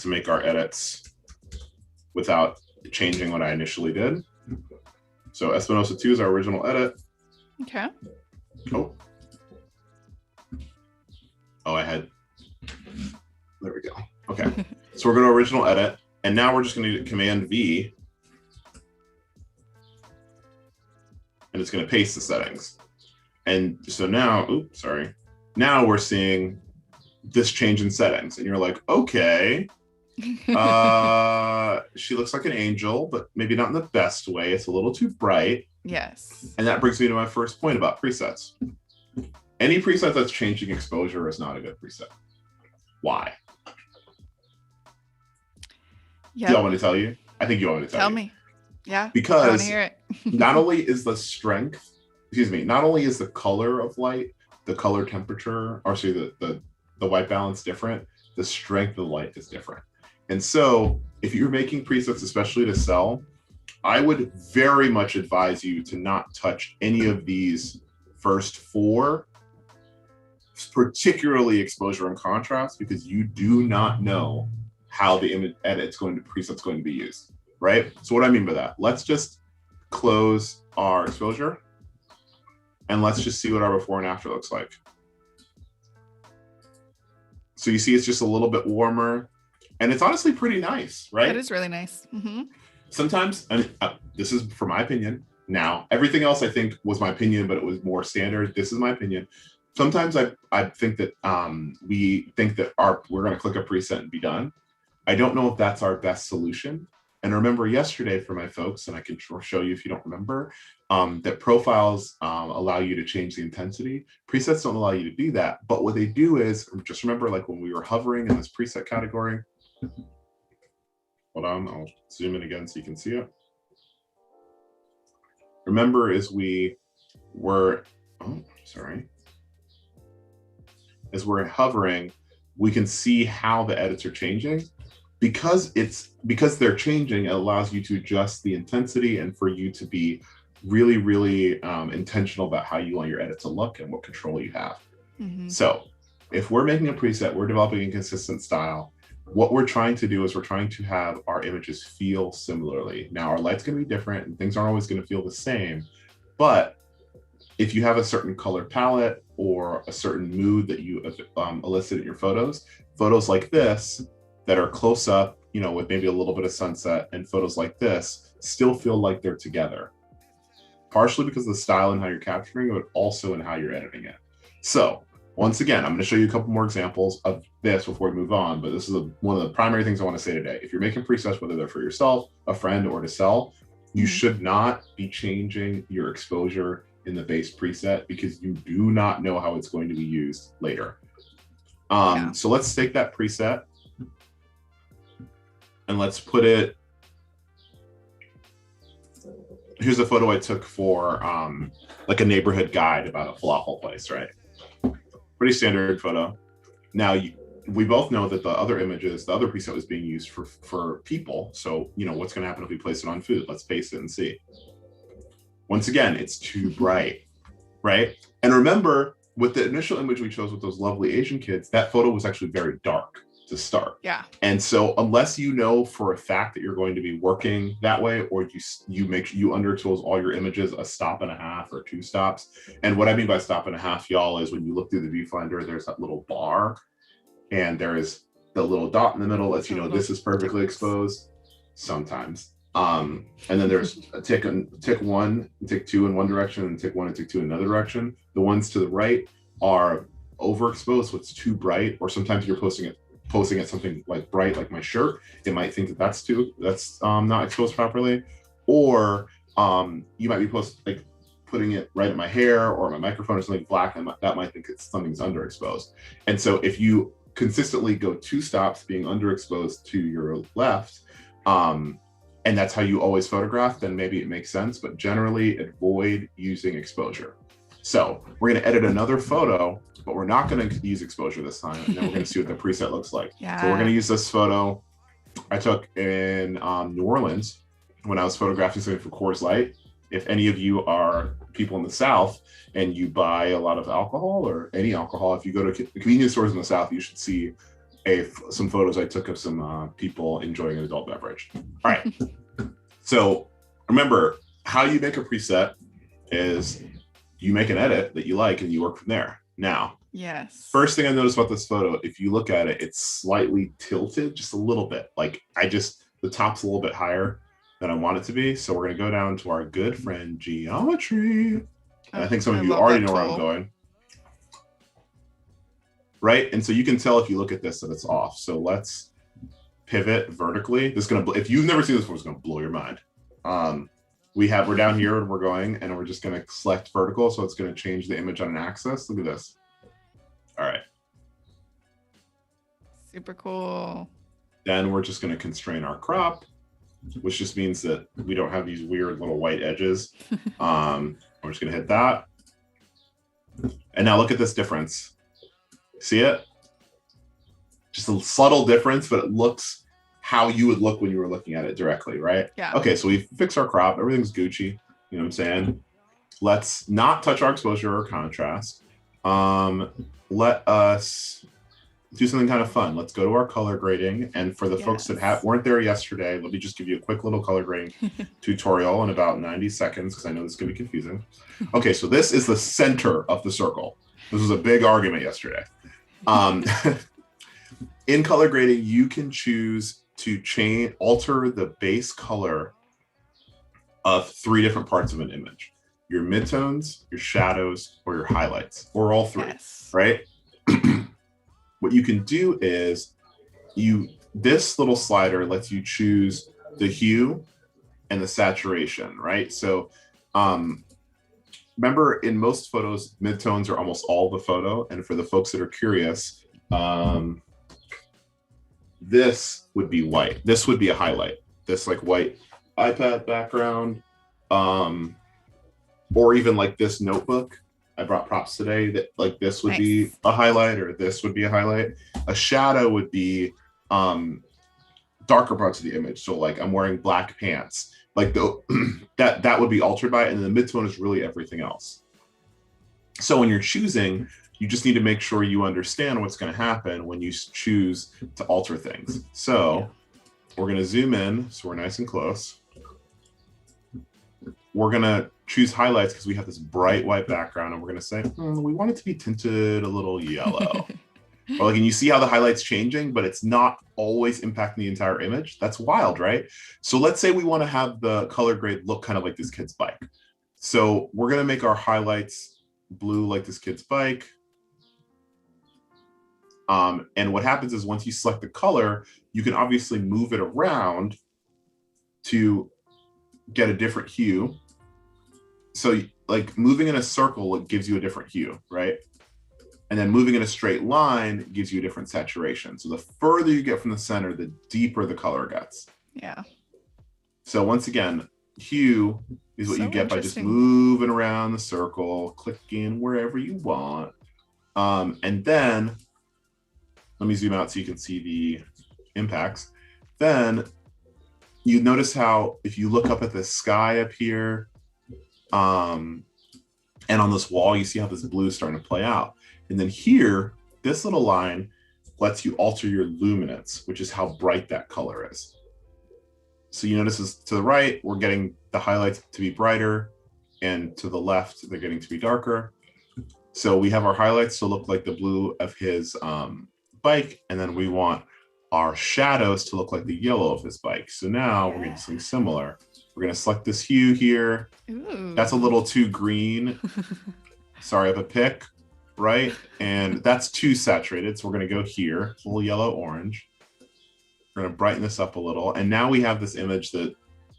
make our edits without changing what I initially did. So Espinosa 2 is our original edit. Okay. Oh, there we go. Okay. So we're going to original edit, and now we're just going to do Command V, and it's going to paste the settings. And so now, now we're seeing this change in settings, and you're like, okay, she looks like an angel, but maybe not in the best way. It's a little too bright. Yes. And that brings me to my first point about presets. Any preset that's changing exposure is not a good preset. Why? Yep. Do y'all want to tell you? I think you want me to tell you. Me. Yeah, I want to Because hear it. not only is the strength, not only is the color of light, the color temperature, or sorry, the white balance different, the strength of the light is different. And so if you're making presets, especially to sell, I would very much advise you to not touch any of these first 4, particularly exposure and contrast, because you do not know how the image preset's going to be used, right? So what I mean by that, let's just close our exposure and let's just see what our before and after looks like. So you see it's just a little bit warmer, and it's honestly pretty nice, right? It is really nice. Mm-hmm. Sometimes, this is for my opinion. Now, everything else I think was my opinion, but it was more standard. This is my opinion. Sometimes I think that we think that we're going to click a preset and be done. I don't know if that's our best solution. And remember yesterday for my folks, and I can show you if you don't remember, that profiles allow you to change the intensity. Presets don't allow you to do that. But what they do is, just remember, like when we were hovering in this preset category, hold on, I'll zoom in again so you can see it. Remember, as we were, as we're hovering, we can see how the edits are changing. Because they're changing, it allows you to adjust the intensity and for you to be really, really intentional about how you want your edit to look and what control you have. Mm-hmm. So if we're making a preset, we're developing a consistent style. What we're trying to do is we're trying to have our images feel similarly. Now, our light's going to be different and things aren't always going to feel the same. But if you have a certain color palette or a certain mood that you elicit in your photos like this that are close up, with maybe a little bit of sunset, and photos like this still feel like they're together. Partially because of the style and how you're capturing it, but also in how you're editing it. So once again, I'm going to show you a couple more examples of this before we move on, but this is one of the primary things I want to say today. If you're making presets, whether they're for yourself, a friend, or to sell, you should not be changing your exposure in the base preset because you do not know how it's going to be used later. So let's take that preset and let's put it, here's a photo I took for like a neighborhood guide about a falafel place, right? Pretty standard photo. Now, we both know that the other preset was being used for people. So, what's going to happen if we place it on food? Let's paste it and see. Once again, it's too bright, right? And remember, with the initial image we chose with those lovely Asian kids, that photo was actually very dark to start. Yeah. And so unless you know for a fact that you're going to be working that way, or you underexpose all your images a stop and a half or 2 stops. And what I mean by stop and a half, y'all, is when you look through the viewfinder, there's that little bar and there is the little dot in the middle lets you know this is perfectly exposed sometimes. And then there's a tick 1, tick 2 in one direction, and tick 1 and tick 2 in another direction. The ones to the right are overexposed, so it's too bright, or sometimes you're posting at something like bright, like my shirt, it might think that that's not exposed properly, or you might be putting it right at my hair or my microphone or something black, and that might think something's underexposed. And so if you consistently go 2 stops being underexposed to your left, and that's how you always photograph, then maybe it makes sense, but generally avoid using exposure. So we're going to edit another photo, but we're not going to use exposure this time. And then we're going to see what the preset looks like. Yeah. So we're going to use this photo I took in New Orleans when I was photographing something for Coors Light. If any of you are people in the South and you buy a lot of alcohol or any alcohol, if you go to convenience stores in the South, you should see some photos I took of some people enjoying an adult beverage. All right. So remember, how you make a preset is you make an edit that you like and you work from there. Now, yes. First thing I noticed about this photo, if you look at it, it's slightly tilted just a little bit. Like the top's a little bit higher than I want it to be. So we're going to go down to our good friend geometry. And I think some of you already know where I'm going. Right? And so you can tell if you look at this that it's off. So let's pivot vertically. This is going to, if you've never seen this before, it's going to blow your mind. We're down here and we're going, and we're just going to select vertical. So it's going to change the image on an axis. Look at this. All right. Super cool. Then we're just going to constrain our crop. which just means that we don't have these weird little white edges. I'm just gonna hit that. And now look at this difference. See it? Just a subtle difference, but it looks how you would look when you were looking at it directly, right? Yeah. Okay, so we fix our crop. Everything's Gucci. You know what I'm saying? Let's not touch our exposure or contrast. Let us do something kind of fun. Let's go to our color grading. And for the folks that weren't there yesterday, let me just give you a quick little color grading tutorial in about 90 seconds, because I know this is going to be confusing. Okay, so this is the center of the circle. This was a big argument yesterday. In color grading, you can choose to alter the base color of 3 different parts of an image: your midtones, your shadows, or your highlights, or all 3, right? What you can do is this little slider lets you choose the hue and the saturation, right? So remember, in most photos, midtones are almost all the photo. And for the folks that are curious, this would be white. This would be a highlight. This like white iPad background, or even like this notebook. I brought props today that like this would be a highlight, or this would be a highlight. A shadow would be darker parts of the image. So like I'm wearing black pants, like that would be altered by it. And the midtone is really everything else. So when you're choosing, you just need to make sure you understand what's going to happen when you choose to alter things. So we're going to zoom in so we're nice and close. We're going to choose highlights because we have this bright white background, and we're going to say, we want it to be tinted a little yellow. Or like, and you see how the highlight's changing, but it's not always impacting the entire image. That's wild, right? So let's say we want to have the color grade look kind of like this kid's bike. So we're going to make our highlights blue like this kid's bike. And what happens is once you select the color, you can obviously move it around to get a different hue. So like moving in a circle, it gives you a different hue, right? And then moving in a straight line gives you a different saturation. So the further you get from the center, the deeper the color gets. Yeah. So once again, hue is what you get by just moving around the circle, clicking wherever you want. And then, let me zoom out so you can see the impacts. Then you notice how if you look up at the sky up here, and on this wall, you see how this blue is starting to play out. And then here, this little line lets you alter your luminance, which is how bright that color is. So you notice is to the right, we're getting the highlights to be brighter, and to the left, they're getting to be darker. So we have our highlights to look like the blue of his bike, and then we want our shadows to look like the yellow of his bike. So now we're going to do something similar. We're going to select this hue here. Ooh. That's a little too green. Sorry, I have a pick, right? And that's too saturated. So we're going to go here, a little yellow orange. We're going to brighten this up a little. And now we have this image that,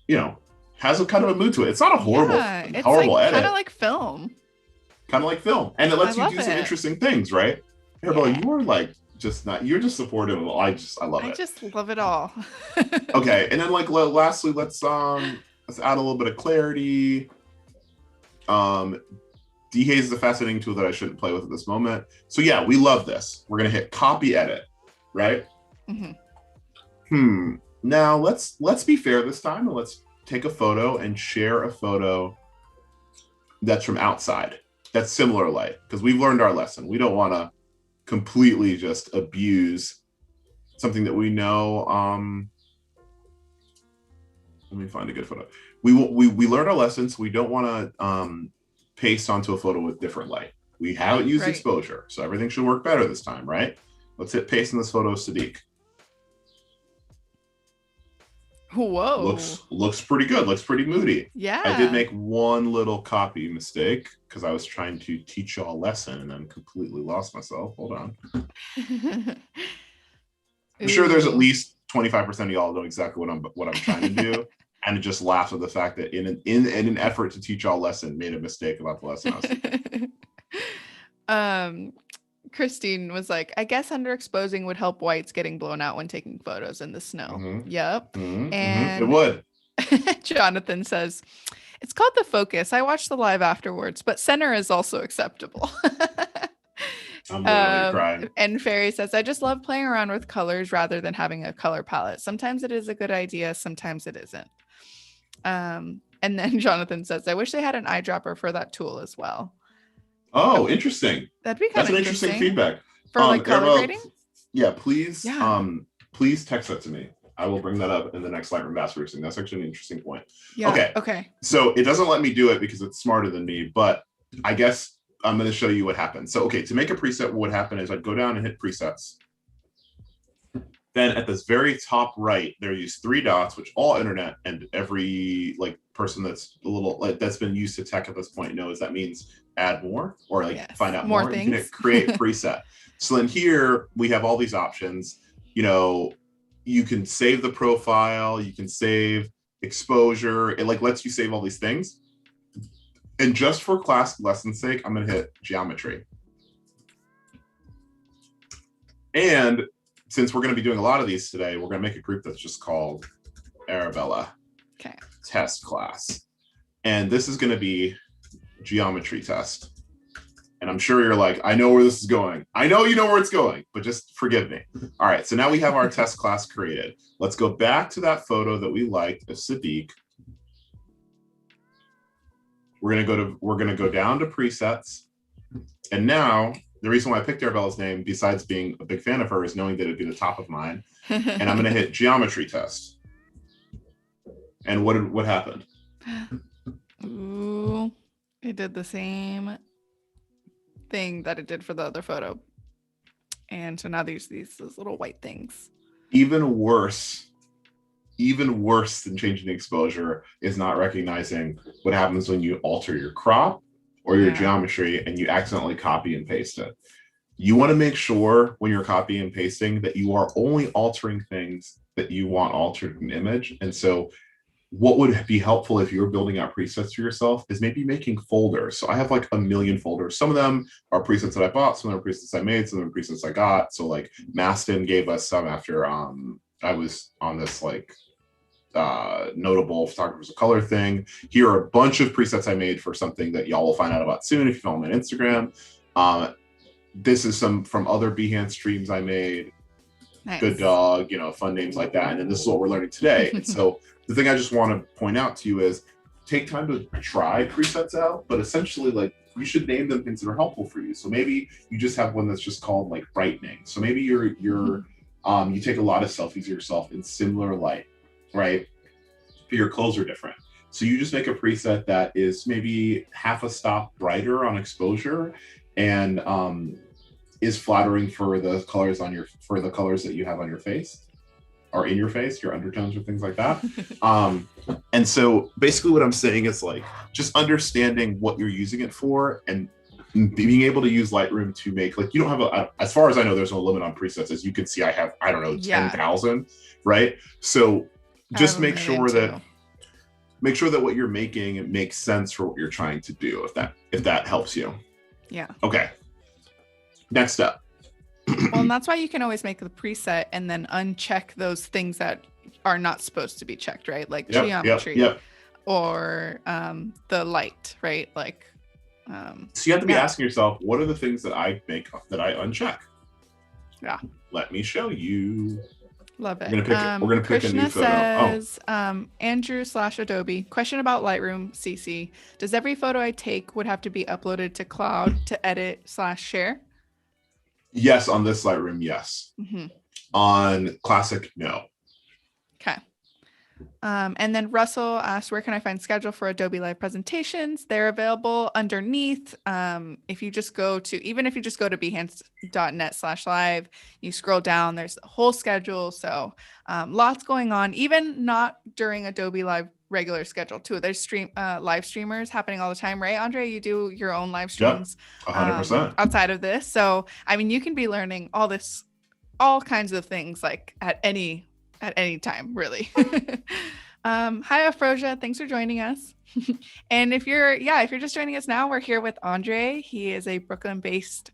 you know, has a kind of a mood to it. It's not a horrible, horrible edit. Kind of like film. Kind of like film. And it lets you do some interesting things, right? Arabela, you are like, you're just supportive of I love it. I just love it all. Okay, and then like lastly, let's add a little bit of clarity. Dehaze is a fascinating tool that I shouldn't play with at this moment. So yeah, we love this. We're gonna hit copy edit, right? Mm-hmm. Now let's be fair this time, and let's take a photo and share a photo that's from outside. That's similar light, because we've learned our lesson. We don't want to completely just abuse something that we know. Let me find a good photo. We learned our lessons. So we don't want to paste onto a photo with different light. We haven't used exposure, so everything should work better this time, right? Let's hit paste in this photo of Sadiq. Whoa. Looks pretty good. Looks pretty moody. Yeah. I did make one little copy mistake because I was trying to teach y'all a lesson and then completely lost myself. Hold on. I'm sure there's at least 25% of y'all know exactly what I'm trying to do, and it just laughs at the fact that in an effort to teach y'all a lesson, made a mistake about the lesson I was teaching. Christine was like, I guess underexposing would help whites getting blown out when taking photos in the snow. Yep. It And would. Jonathan says, it's called the focus. I watched the live afterwards, but center is also acceptable. I'm literally crying. And Fairy says, I just love playing around with colors rather than having a color palette. Sometimes it is a good idea, sometimes it isn't. And then Jonathan says, I wish they had an eyedropper for that tool as well. Oh, interesting. That'd be kind of interesting feedback. For like color Arabela, grading? Yeah, please. Please text that to me. I will bring that up in the next Lightroom Ambassador thing. That's actually an interesting point. Yeah. Okay. So it doesn't let me do it because it's smarter than me, but I guess I'm going to show you what happens. So, okay, to make a preset, what would happen is I'd go down and hit presets. Then at this very top right, there are these 3 dots, which all internet and every like person that's a little like that's been used to tech at this point knows that means add more or like find out more. Things. You can create preset. So then here we have all these options. You know, you can save the profile, you can save exposure. It like lets you save all these things. And just for class lesson's sake, I'm going to hit geometry. And since we're going to be doing a lot of these today, we're going to make a group that's just called Arabela test class. And this is going to be geometry test. And I'm sure you're like, I know where this is going. I know you know where it's going, but just forgive me. All right, so now we have our test class created. Let's go back to that photo that we liked of Sadiq. We're gonna go down to presets. And now the reason why I picked Arabela's name, besides being a big fan of her, is knowing that it'd be the top of mine. And I'm gonna hit geometry test. And what happened? Ooh, it did the same thing that it did for the other photo. And so now these little white things. Even worse than changing the exposure is not recognizing what happens when you alter your crop or your geometry and you accidentally copy and paste it. You want to make sure when you're copying and pasting that you are only altering things that you want altered in image. And so what would be helpful if you're building out presets for yourself is maybe making folders. So I have like a million folders. Some of them are presets that I bought, some of them are presets I made, some of them are presets I got. So like Maston gave us some after I was on this like notable photographers of color thing. Here are a bunch of presets I made for something that y'all will find out about soon if you follow me on Instagram. This is some from other Behance streams I made. Nice. Good dog, you know, fun names like that. And then this is what we're learning today. And so the thing I just want to point out to you is take time to try presets out, but essentially like you should name them things that are helpful for you. So maybe you just have one that's just called like brightening. So maybe you take a lot of selfies of yourself in similar light, right? But your clothes are different. So you just make a preset that is maybe half a stop brighter on exposure and is flattering for the colors that you have on your face or in your face, your undertones or things like that. And so basically what I'm saying is like just understanding what you're using it for and being able to use Lightroom to make like you don't have as far as I know, there's no limit on presets. As you can see, I have 10,000, right? So just make sure that what you're making makes sense for what you're trying to do, if that helps you. Yeah. Okay. Next step. Well, and that's why you can always make the preset and then uncheck those things that are not supposed to be checked, right? Like geometry or the light, right? Like so you have to be asking yourself, what are the things that I make that I uncheck? Yeah. Let me show you. Love it. We're gonna pick a new photo. Says, Andrew/Adobe. Question about Lightroom CC. Does every photo I take would have to be uploaded to cloud to edit/share? Yes, on this Lightroom, yes. Mm-hmm. On Classic, no. Okay. And then Russell asked, where can I find schedule for Adobe Live presentations? They're available underneath. If you just go to behance.net/live, you scroll down, there's the whole schedule. So lots going on, even not during Adobe Live regular schedule too. There's live streamers happening all the time, right, Andre? You do your own live streams 100%. Outside of this. So, I mean, you can be learning all kinds of things like at any time, really. Hi, Afrosia. Thanks for joining us. And if you're just joining us now, we're here with Aundre. He is a Brooklyn-based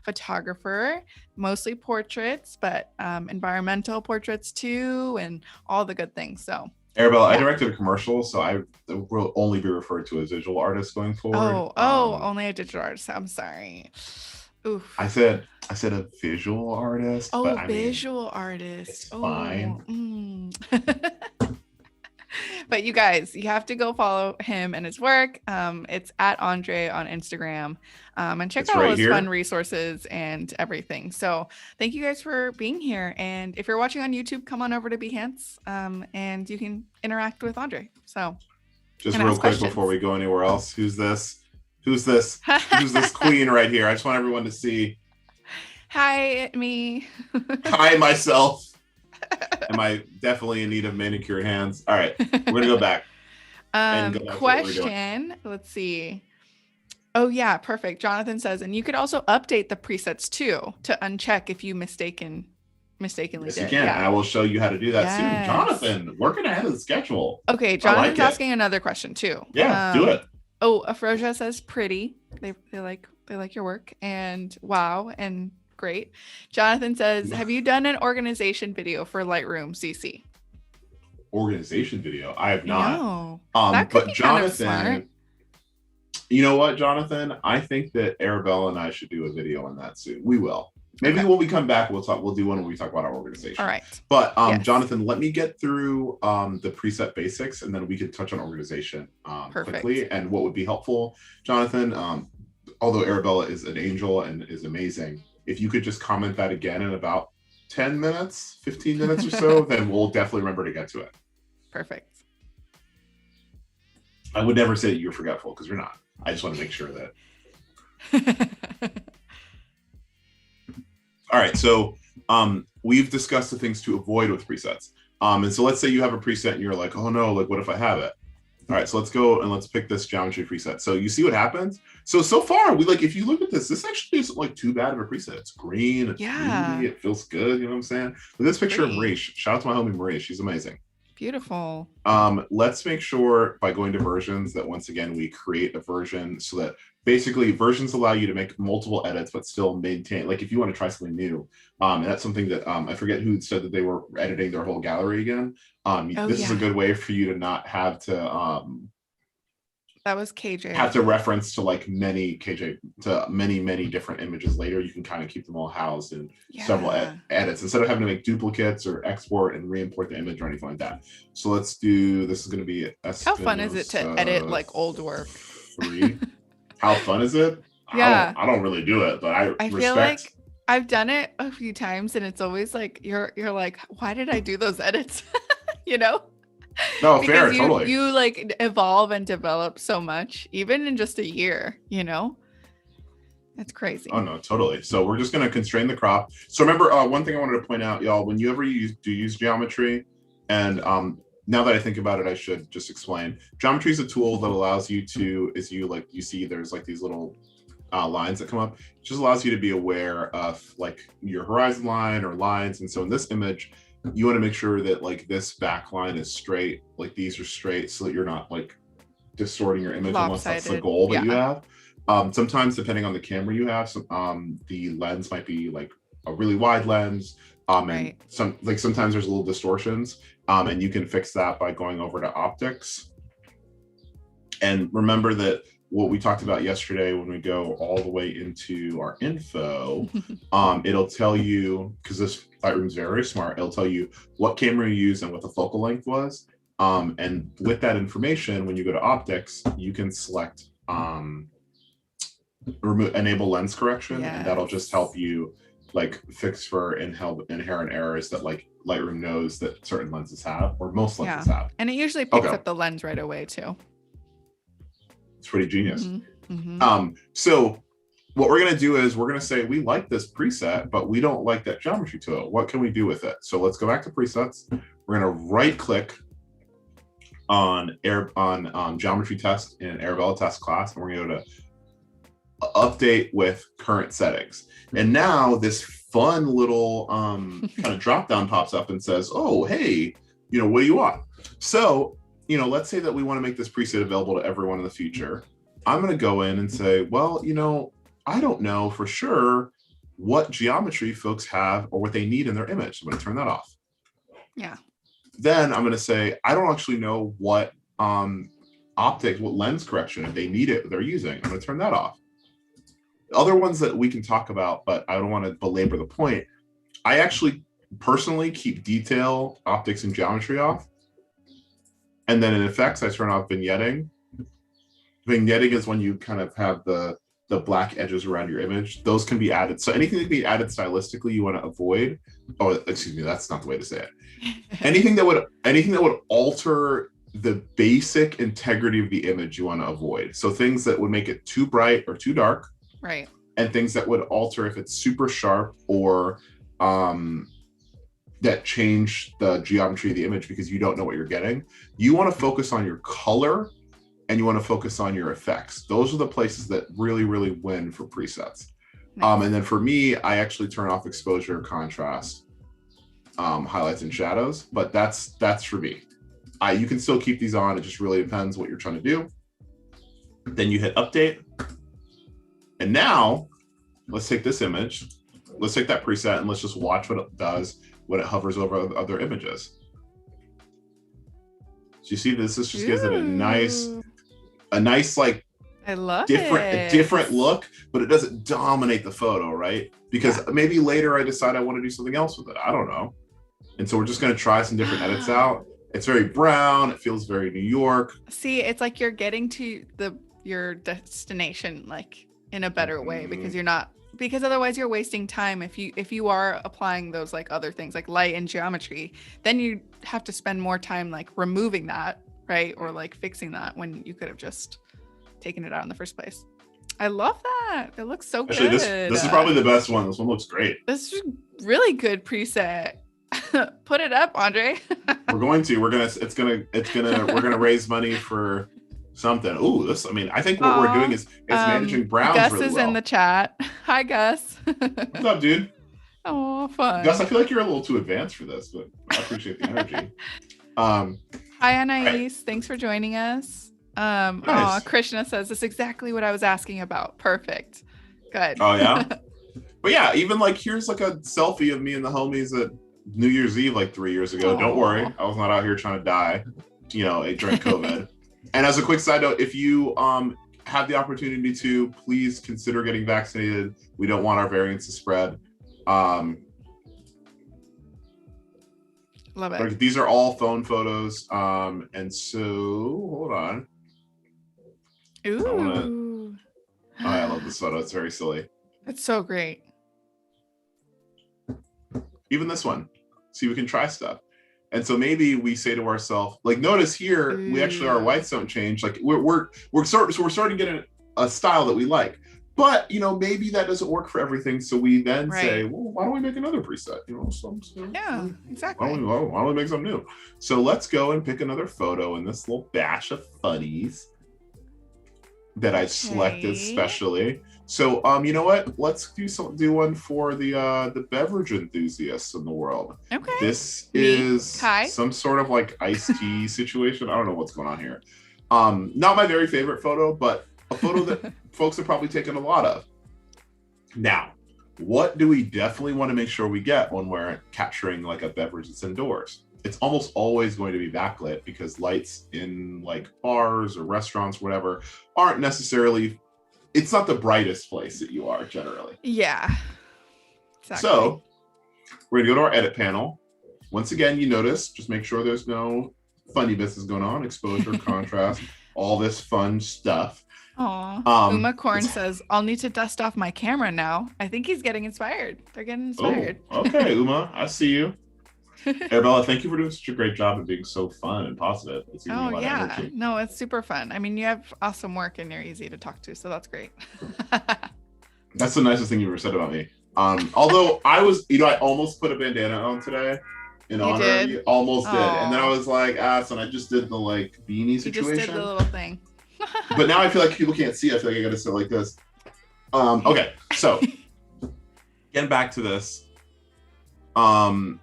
photographer, mostly portraits, but environmental portraits too, and all the good things. So, Arabella, I directed a commercial, so I will only be referred to as visual artist going forward. Only a digital artist. I'm sorry. Oof. I said a visual artist. Oh, but I visual mean, artist. it's fine. But you guys, you have to go follow him and his work. It's at Aundre on Instagram, and check out all his fun resources and everything. So thank you guys for being here. And if you're watching on YouTube, come on over to Behance, and you can interact with Aundre. So just real quick before we go anywhere else, who's this? Who's this queen right here? I just want everyone to see. Hi, me. Hi, myself. Am I definitely in need of manicured hands? All right, we're gonna go back. Question. Let's see. Oh yeah, perfect. Jonathan says, and you could also update the presets too to uncheck if you mistakenly yes, did. You can. Yeah. I will show you how to do that soon. Jonathan, working ahead of the schedule. Okay, Jonathan's asking another question too. Yeah, do it. Oh, Afrosia says pretty. They like your work and wow and great. Jonathan says, have you done an organization video for Lightroom CC? Organization video? I have not. No. But Jonathan, you know what, Jonathan? I think that Arabella and I should do a video on that soon. We will. Maybe when we come back, we'll do one when we talk about our organization. All right. But Jonathan, let me get through the preset basics, and then we can touch on organization quickly and what would be helpful. Jonathan, although Arabella is an angel and is amazing, if you could just comment that again in about 10 minutes, 15 minutes or so, then we'll definitely remember to get to it. Perfect. I would never say that you're forgetful, because you're not. I just want to make sure that. All right, so we've discussed the things to avoid with presets. And so let's say you have a preset and you're like, oh no, like what if I have it? All right, so let's go and let's pick this geometry preset. So you see what happens? So far, if you look at this actually isn't like too bad of a preset. It's green, it's moody, it feels good, you know what I'm saying? Look at this picture of Marie. Shout out to my homie Marie, she's amazing. Beautiful. Let's make sure by going to versions that once again, we create a version so that basically versions allow you to make multiple edits, but still maintain, like if you want to try something new, and that's something that I forget who said that they were editing their whole gallery again. This is a good way for you to not have to, that was KJ. Have to reference to like many different images later. You can kind of keep them all housed in several edits instead of having to make duplicates or export and re-import the image or anything like that. So let's do, this is going to be how fun is it to edit like old work? 3. How fun is it? Yeah. I don't really do it, but I feel like I've done it a few times and it's always like you're like, why did I do those edits? You know? No, fair, totally. You like evolve and develop so much, even in just a year, you know? That's crazy. Oh no, totally. So we're just gonna constrain the crop. So remember, one thing I wanted to point out, y'all, when you ever use geometry, and now that I think about it, I should just explain. Geometry is a tool that allows you to, you see there's like these little lines that come up. It just allows you to be aware of like your horizon line or lines. And so in this image, you want to make sure that like this back line is straight, like these are straight, so that you're not like distorting your image unless that's the goal that you have. Sometimes depending on the camera you have, the lens might be like a really wide lens. And sometimes there's little distortions, and you can fix that by going over to optics. And remember that what we talked about yesterday, when we go all the way into our info, it'll tell you, because this Lightroom's very smart, it'll tell you what camera you use and what the focal length was. And with that information, when you go to optics, you can select enable lens correction, and that'll just help you like fix for inherent errors that like Lightroom knows that certain lenses have, or most lenses have. And it usually picks up the lens right away too. It's pretty genius. So what we're going to do is we're going to say we like this preset, but we don't like that geometry tool. What can we do with it? So let's go back to presets. We're going to right click on geometry test in Arabela test class, and we're going to go to update with current settings. And now this fun little kind of drop down pops up and says, oh, hey, what do you want? So, let's say that we want to make this preset available to everyone in the future. I'm going to go in and say, well, I don't know for sure what geometry folks have or what they need in their image. I'm going to turn that off. Yeah. Then I'm going to say, I don't actually know what optics, what lens correction, if they need it, they're using. I'm going to turn that off. Other ones that we can talk about, but I don't want to belabor the point. I actually personally keep detail, optics, and geometry off. And then in effects, I turn off vignetting. Vignetting is when you kind of have the black edges around your image. Those can be added. So anything that can be added stylistically, you want to avoid. Oh, excuse me, that's not the way to say it. Anything that would alter the basic integrity of the image, you want to avoid. So things that would make it too bright or too dark. Right. And things that would alter if it's super sharp or that change the geometry of the image because you don't know what you're getting. You want to focus on your color and you want to focus on your effects. Those are the places that really, really win for presets. Nice. And then for me, I actually turn off exposure, contrast, highlights and shadows, but that's for me. You can still keep these on. It just really depends what you're trying to do. Then you hit update. And now let's take this image. Let's take that preset and let's just watch what it does when it hovers over other images. So you see this just gives it a nice like I love different look, but it doesn't dominate the photo, right? Because maybe later I decide I want to do something else with it. I don't know. And so we're just going to try some different edits out. It's very brown. It feels very New York. See, it's like you're getting to your destination like in a better way because otherwise you're wasting time. If you are applying those like other things like light and geometry, then you have to spend more time like removing that, right? Or like fixing that when you could have just taken it out in the first place. I love that. It looks so Actually, good. This is probably the best one. This one looks great. This is really good preset. Put it up, Andre. We're gonna raise money for something. Ooh, I think what we're doing is managing browns Gus really is well. in the chat. Hi, Gus. What's up, dude? Oh, fun. Gus, I feel like you're a little too advanced for this, but I appreciate the energy. Hi, Anais. Thanks for joining us. Nice. Krishna says, this is exactly what I was asking about. Perfect. Good. Oh, yeah? But yeah, even like, here's like a selfie of me and the homies at New Year's Eve like 3 years ago. Don't worry. I was not out here trying to die, during COVID. And as a quick side note, if you have the opportunity to, please consider getting vaccinated. We don't want our variants to spread. Love it. These are all phone photos. And so, hold on. Ooh. I love this photo. It's very silly. It's so great. Even this one. See, we can try stuff. And so maybe we say to ourselves, like, notice here, we actually, our whites don't change. Like we're starting to get a style that we like. But, maybe that doesn't work for everything. So we then say, well, why don't we make another preset? Yeah, exactly. Why don't we make something new? So let's go and pick another photo in this little batch of funnies that I selected specially. So, you know what? Let's do one for the beverage enthusiasts in the world. Okay. This is some sort of like iced tea situation. I don't know what's going on here. Not my very favorite photo, but a photo that folks have probably taken a lot of. Now, what do we definitely want to make sure we get when we're capturing like a beverage that's indoors? It's almost always going to be backlit because lights in like bars or restaurants, whatever, aren't necessarily, it's not the brightest place that you are generally. Yeah. Exactly. So we're gonna go to our edit panel. Once again, you notice, just make sure there's no funny business going on, exposure, contrast, all this fun stuff. Aw. Uma Korn says, I'll need to dust off my camera now. I think he's getting inspired. They're getting inspired. Oh, okay, Uma, I see you. Arabela, thank you for doing such a great job of being so fun and positive. It's giving me a lot of energy. No, it's super fun. I mean, you have awesome work and you're easy to talk to, so that's great. That's the nicest thing you ever said about me. Although I was, I almost put a bandana on today in honor of you. Almost did. And then I was like, so I just did the like beanie situation. You just did the little thing. But now I feel like people can't see. I feel like I gotta sit like this. Okay, so getting back to this. So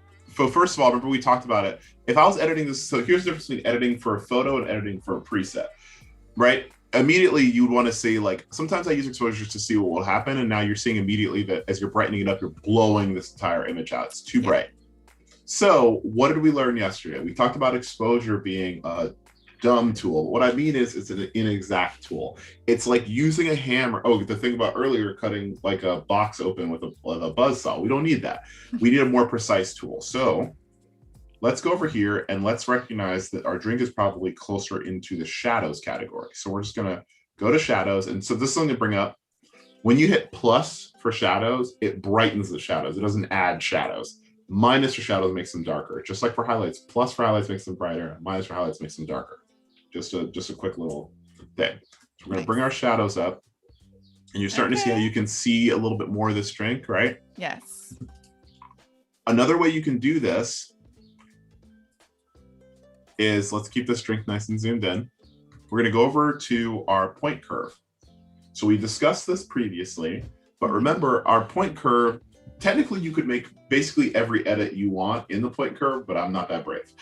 first of all, remember we talked about it. if I was editing this, so here's the difference between editing for a photo and editing for a preset, right? Immediately you'd want to see, like, sometimes I use exposures to see what will happen, and now you're seeing immediately that as you're brightening it up, you're blowing this entire image out. It's too bright. So what did we learn yesterday? We talked about exposure being a dumb tool. What I mean is it's an inexact tool. It's like using a hammer. Oh, the thing about earlier, cutting like a box open with a buzz saw. We don't need that. We need a more precise tool. So let's go over here and let's recognize that our drink is probably closer into the shadows category. So we're just gonna go to shadows. And so this is something to bring up. When you hit plus for shadows, it brightens the shadows. It doesn't add shadows. Minus for shadows makes them darker. Just like for highlights, plus for highlights makes them brighter. Minus for highlights makes them darker. Just a quick little thing. So we're going to bring our shadows up, and you're starting to see how you can see a little bit more of this drink, right? Yes. Another way you can do this is, let's keep this drink nice and zoomed in. We're going to go over to our point curve. So we discussed this previously, but remember our point curve, technically you could make basically every edit you want in the point curve, but I'm not that brave.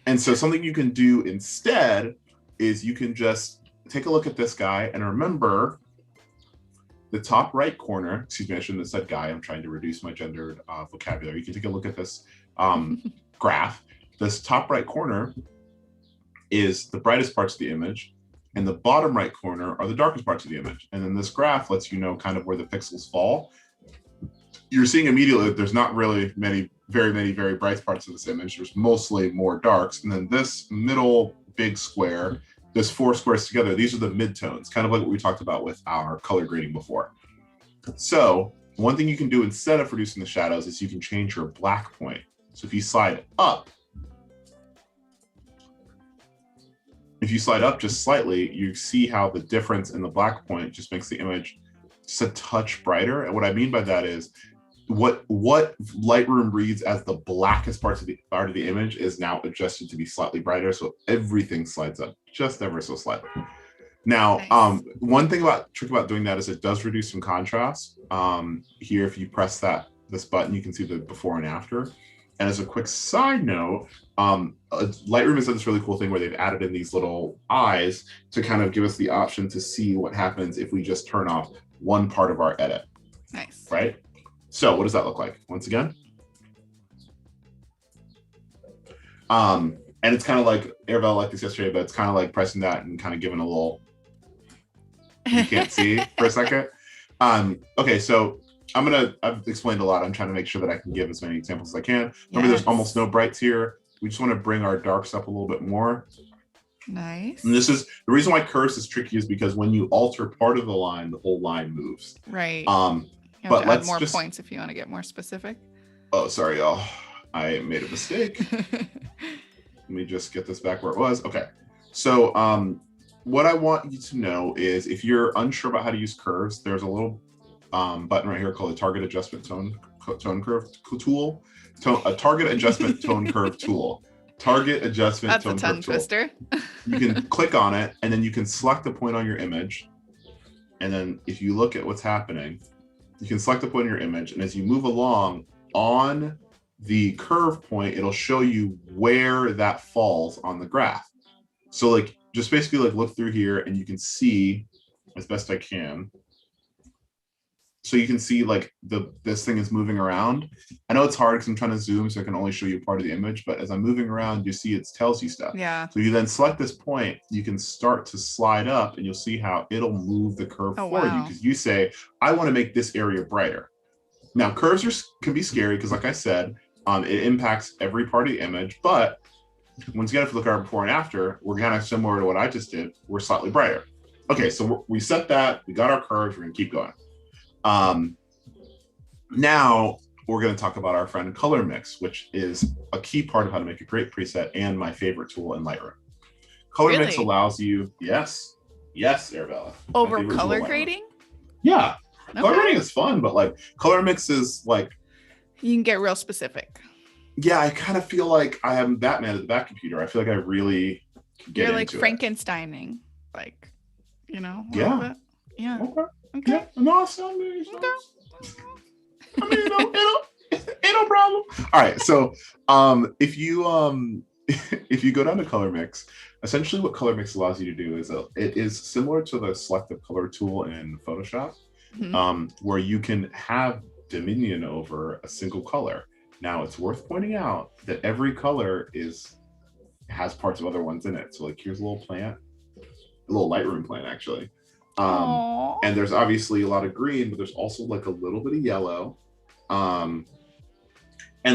And so something you can do instead is you can just take a look at this guy, and remember the top right corner, excuse me, I shouldn't have said guy, I'm trying to reduce my gendered vocabulary. You can take a look at this graph. This top right corner is the brightest parts of the image, and the bottom right corner are the darkest parts of the image. And then this graph lets you know kind of where the pixels fall. You're seeing immediately that there's not really very many bright parts of this image. There's mostly more darks. And then this middle big square, there's 4 squares together. These are the midtones, kind of like what we talked about with our color grading before. So one thing you can do instead of reducing the shadows is you can change your black point. So if you slide up, just slightly, you see how the difference in the black point just makes the image just a touch brighter. And what I mean by that is what Lightroom reads as the blackest part of the image is now adjusted to be slightly brighter. So everything slides up just ever so slightly. Now, one trick about doing that is it does reduce some contrast. Here, if you press this button, you can see the before and after. And as a quick side note, Lightroom has done this really cool thing where they've added in these little eyes to kind of give us the option to see what happens if we just turn off one part of our edit. Nice. Right? So what does that look like? Once again. And it's kind of like, Arabela liked this yesterday, but it's kind of like pressing that and kind of giving a little, you can't see for a second. Okay, so I've explained a lot. I'm trying to make sure that I can give as many examples as I can. Remember, there's almost no brights here. We just want to bring our darks up a little bit more. Nice. And this is the reason why curves is tricky, is because when you alter part of the line, the whole line moves. Right. You But have to add let's more just points if you want to get more specific. Oh, sorry, y'all. I made a mistake. Let me just get this back where it was. Okay. So what I want you to know is if you're unsure about how to use curves, there's a little button right here called the Target Adjustment Tone Curve Tool. A Target Adjustment Tone Curve Tool. Target Adjustment Tone Curve Tool. That's a tongue twister. You can click on it, and then you can select the point on your image. And then if you look at what's happening, you can select the point in your image, and as you move along on the curve point, it'll show you where that falls on the graph. So like, just basically like look through here and you can see as best I can. So you can see like this thing is moving around. I know it's hard because I'm trying to zoom, so I can only show you part of the image, but as I'm moving around, you see it tells you stuff. Yeah. So you then select this point, you can start to slide up and you'll see how it'll move the curve for you, because you say, I want to make this area brighter. Now curves can be scary because like I said, it impacts every part of the image, but once again, if you look at our before and after, we're kind of similar to what I just did. We're slightly brighter. Okay, so we set that, we got our curves, we're gonna keep going. Now we're going to talk about our friend color mix, which is a key part of how to make a great preset and my favorite tool in Lightroom. Color mix allows you, yes, Arabela. Over color grading? Yeah. Okay. Color grading is fun, but like color mix is like, you can get real specific. Yeah, I kind of feel like I am Batman at the back computer. I feel like I really get You're like into Frankensteining, like, you know? Yeah. Yeah. Okay. Okay. Yeah. No, it's not me. I mean, no problem. All right, so if you if you go down to color mix, essentially what color mix allows you to do is it is similar to the selective color tool in Photoshop, where you can have dominion over a single color. Now it's worth pointing out that every color has parts of other ones in it. So like here's a little plant, a little Lightroom plant actually. And there's obviously a lot of green, but there's also like a little bit of yellow. And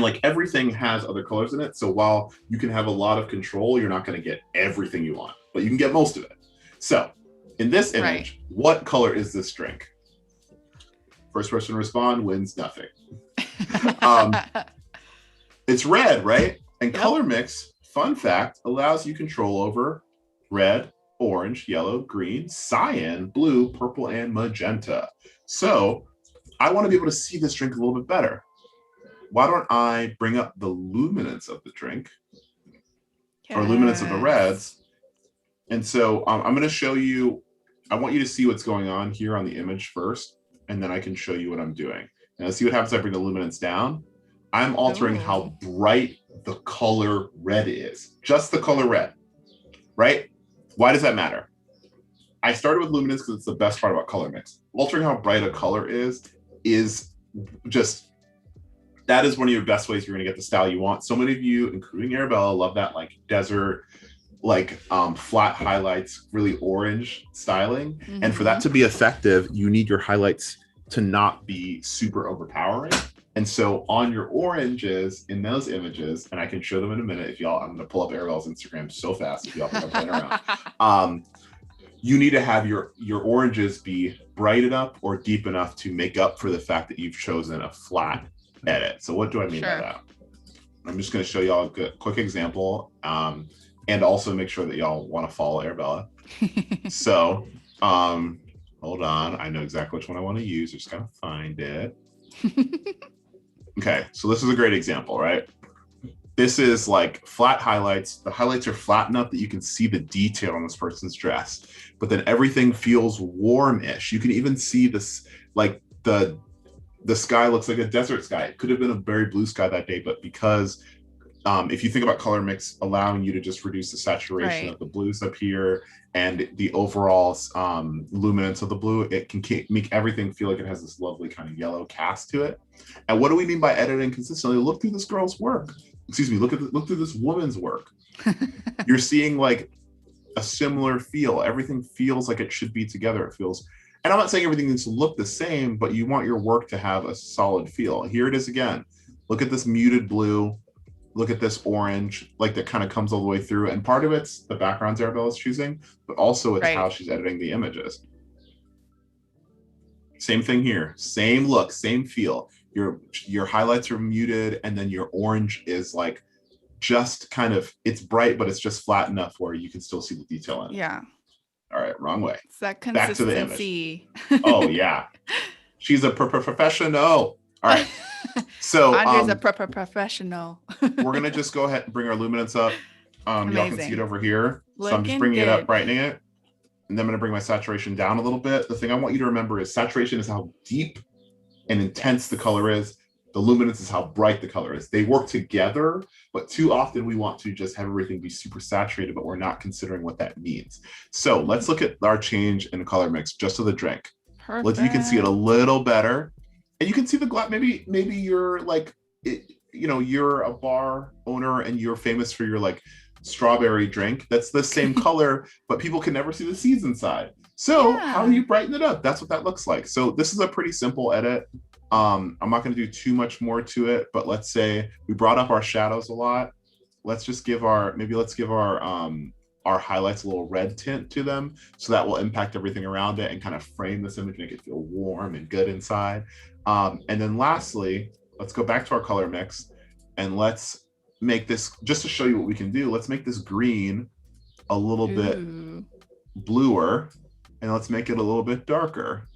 like everything has other colors in it. So while you can have a lot of control, you're not going to get everything you want, but you can get most of it. So in this image, what color is this drink? First person to respond wins nothing. It's red, right? And color mix, fun fact, allows you control over red, orange, yellow, green, cyan, blue, purple, and magenta. So I want to be able to see this drink a little bit better. Why don't I bring up the luminance of the drink or luminance of the reds? And so I'm going to show you, I want you to see what's going on here on the image first, and then I can show you what I'm doing. Now see what happens if I bring the luminance down. I'm altering how bright the color red is, just the color red, right? Why does that matter? I started with luminance because it's the best part about color mix. Altering how bright a color is just, that is one of your best ways you're going to get the style you want. So many of you, including Arabela, love that like desert, like flat highlights, really orange styling. And for that to be effective, you need your highlights to not be super overpowering. And so on your oranges in those images, and I can show them in a minute if y'all, I'm going to pull up Arabela's Instagram so fast if y'all think I'm playing around. You need to have your oranges be bright enough or deep enough to make up for the fact that you've chosen a flat edit. So what do I mean by that? I'm just going to show y'all a quick example, and also make sure that y'all want to follow Arabela. So hold on, I know exactly which one I want to use. I just gotta find it. Okay, so this is a great example, right? This is like flat highlights. The highlights are flat enough that you can see the detail on this person's dress, but then everything feels warm-ish. You can even see this, like the sky looks like a desert sky. It could have been a very blue sky that day, but because if you think about color mix allowing you to just reduce the saturation of the blues up here and the overall luminance of the blue, it can make everything feel like it has this lovely kind of yellow cast to it. And what do we mean by editing consistently? Look through this girl's work. Excuse me, look through this woman's work. You're seeing like a similar feel. Everything feels like it should be together. It feels, and I'm not saying everything needs to look the same, but you want your work to have a solid feel. Here it is again. Look at this muted blue. Look at this orange, like that kind of comes all the way through. And part of it's the backgrounds Arabela's choosing, but also it's how she's editing the images. Same thing here, same look, same feel. Your highlights are muted, and then your orange is like just kind of, it's bright, but it's just flat enough where you can still see the detail in it. Yeah. All right, wrong way. It's that Back to the consistency. image. Oh yeah, she's a professional. All right. So Aundre's a professional. We're gonna just go ahead and bring our luminance up. Y'all can see it over here. So I'm just bringing it up, brightening it. And then I'm gonna bring my saturation down a little bit. The thing I want you to remember is saturation is how deep and intense the color is. The luminance is how bright the color is. They work together, but too often we want to just have everything be super saturated, but we're not considering what that means. So let's look at our change in the color mix just to the drink. Perfect. You can see it a little better. And you can see the glass. Maybe you're like, you're a bar owner and you're famous for your like strawberry drink. That's the same color, but people can never see the seeds inside. So how do you brighten it up? That's what that looks like. So this is a pretty simple edit. I'm not going to do too much more to it, but let's say we brought up our shadows a lot. Let's just give our highlights a little red tint to them. So that will impact everything around it and kind of frame this image, make it feel warm and good inside. And then lastly, let's go back to our color mix and let's make this, just to show you what we can do, let's make this green a little bit bluer, and let's make it a little bit darker.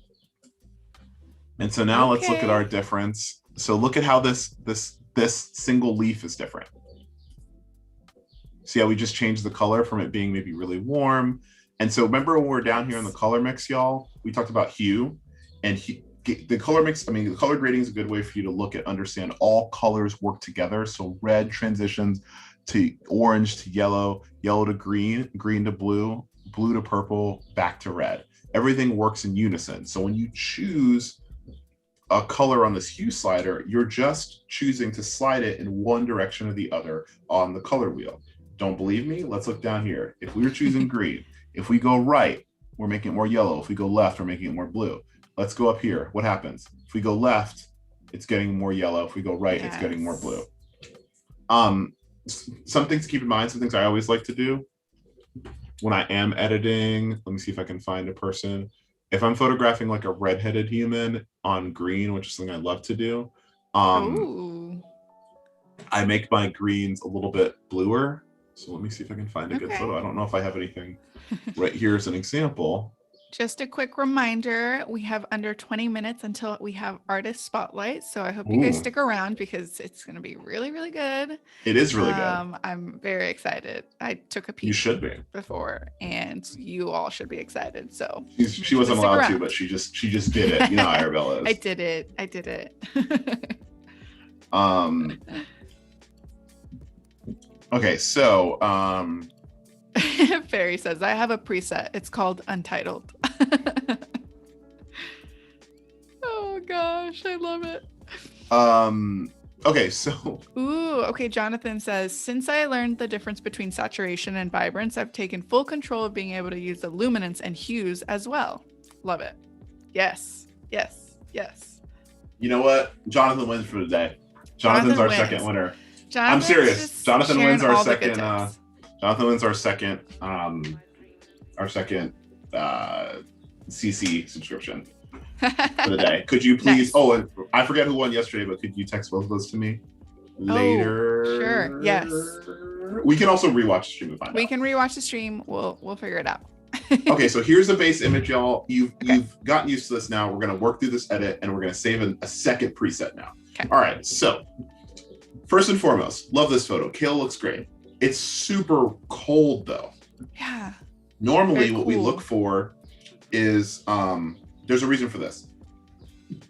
And so now let's look at our difference. So look at how this single leaf is different. See how we just changed the color from it being maybe really warm. And so remember when we're down here in the color mix, y'all, we talked about hue, and the color mix, I mean, the color grading is a good way for you to look at, understand all colors work together. So red transitions to orange to yellow, yellow to green, green to blue, blue to purple, back to red. Everything works in unison. So when you choose a color on this hue slider, you're just choosing to slide it in one direction or the other on the color wheel. Don't believe me? Let's look down here. If we were choosing green, if we go right, we're making it more yellow. If we go left, we're making it more blue. Let's go up here. What happens? If we go left, it's getting more yellow. If we go right, it's getting more blue. Some things to keep in mind, some things I always like to do when I am editing. Let me see if I can find a person. If I'm photographing like a redheaded human on green, which is something I love to do, I make my greens a little bit bluer. So let me see if I can find a good photo. I don't know if I have anything right here as an example. Just a quick reminder, we have under 20 minutes until we have artist spotlight. So I hope you guys stick around because it's going to be really, really good. It is really good. I'm very excited. I took a peek. You should be. Before, and you all should be excited. So she wasn't allowed to, but she just did it. You know how Arabella is. I did it. Okay, so Fairy says, I have a preset. It's called Untitled. Oh gosh, I love it. Okay, so. Okay, Jonathan says, since I learned the difference between saturation and vibrance, I've taken full control of being able to use the luminance and hues as well. Love it. Yes. You know what? Jonathan wins for the day. Jonathan's our second winner. I'm serious. Jonathan wins our second. Jonathan wins our second CC subscription for the day. Could you please? Nice. Oh, and I forget who won yesterday, but could you text both of those to me later? Sure. Yes. We can also rewatch the stream and find out. We can rewatch the stream. We'll figure it out. Okay, so here's the base image, y'all. You've gotten used to this now. We're gonna work through this edit, and we're gonna save a second preset now. Okay. All right. So first and foremost, love this photo. Kale looks great. It's super cold though. Yeah. Normally what we look for is, there's a reason for this.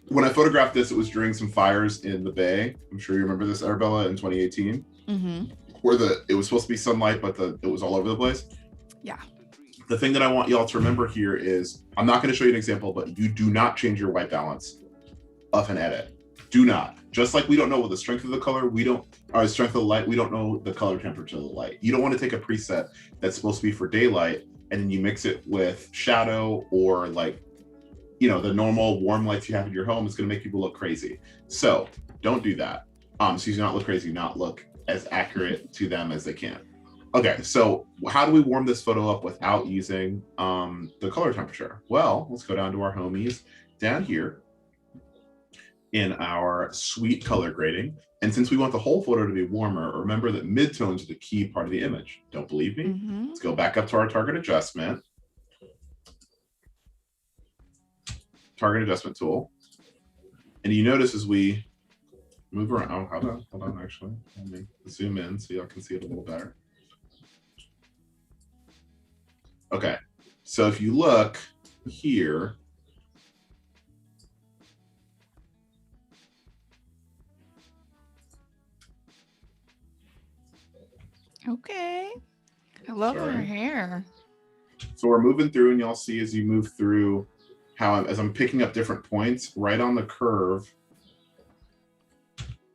When I photographed this, it was during some fires in the Bay. I'm sure you remember this, Arabella, in 2018. Where it was supposed to be sunlight, but it was all over the place. Yeah. The thing that I want y'all to remember here is, I'm not going to show you an example, but you do not change your white balance of an edit. Do not. Just like we don't know what the strength of the color, or strength of the light, we don't know the color temperature of the light. You don't want to take a preset that's supposed to be for daylight and then you mix it with shadow or like, you know, the normal warm lights you have in your home. Is going to make people look crazy. So don't do that. So you do not look crazy, not look as accurate to them as they can. Okay, so how do we warm this photo up without using the color temperature? Well, let's go down to our homies down here in our sweet color grading. And since we want the whole photo to be warmer, remember that midtones are the key part of the image. Don't believe me? Let's go back up to our target adjustment. Target adjustment tool. And you notice as we move around, hold on, actually. Let me zoom in so y'all can see it a little better. Okay, so if you look here, okay, I love her hair. So we're moving through, and y'all see as you move through how as I'm picking up different points right on the curve.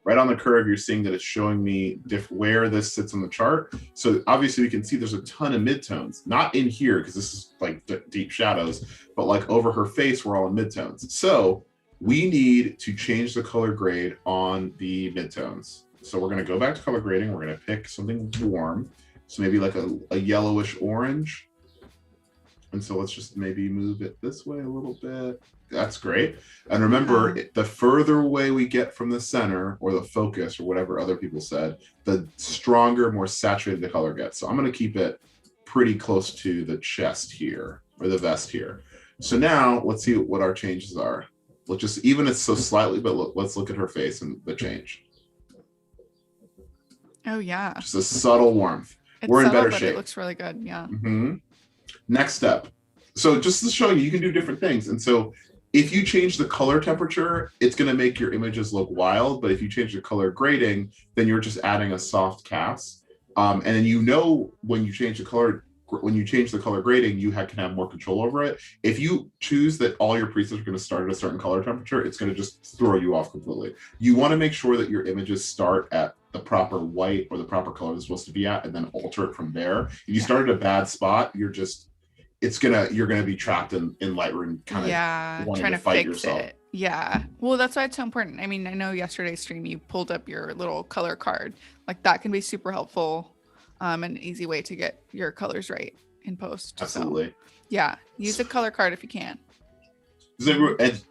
Right on the curve, you're seeing that it's showing me where this sits on the chart. So obviously we can see there's a ton of midtones, not in here because this is like deep shadows, but like over her face, we're all in midtones. So we need to change the color grade on the midtones. So we're going to go back to color grading. We're going to pick something warm. So maybe like a yellowish orange. And so let's just maybe move it this way a little bit. That's great. And remember, the further away we get from the center or the focus or whatever other people said, the stronger, more saturated the color gets. So I'm going to keep it pretty close to the chest here or the vest here. So now let's see what our changes are. Let's just, even it's so slightly, but let's look at her face and the change. Oh yeah. Just a subtle warmth. We're in better shape. It looks really good. Yeah. Next step. So just showing you can do different things. And so if you change the color temperature, it's going to make your images look wild. But if you change the color grading, then you're just adding a soft cast. And then when you change the color grading, you can have more control over it. If you choose that all your presets are going to start at a certain color temperature, it's going to just throw you off completely. You want to make sure that your images start at the proper white or the proper color it's supposed to be at, and then alter it from there. If you start at a bad spot, you're gonna be trapped in Lightroom, kind of wanting trying to to fight fix yourself. it. Yeah. Well, that's why it's so important. I mean, I know yesterday's stream you pulled up your little color card. Like that can be super helpful, an easy way to get your colors right in post. Absolutely. So, yeah, use a color card if you can.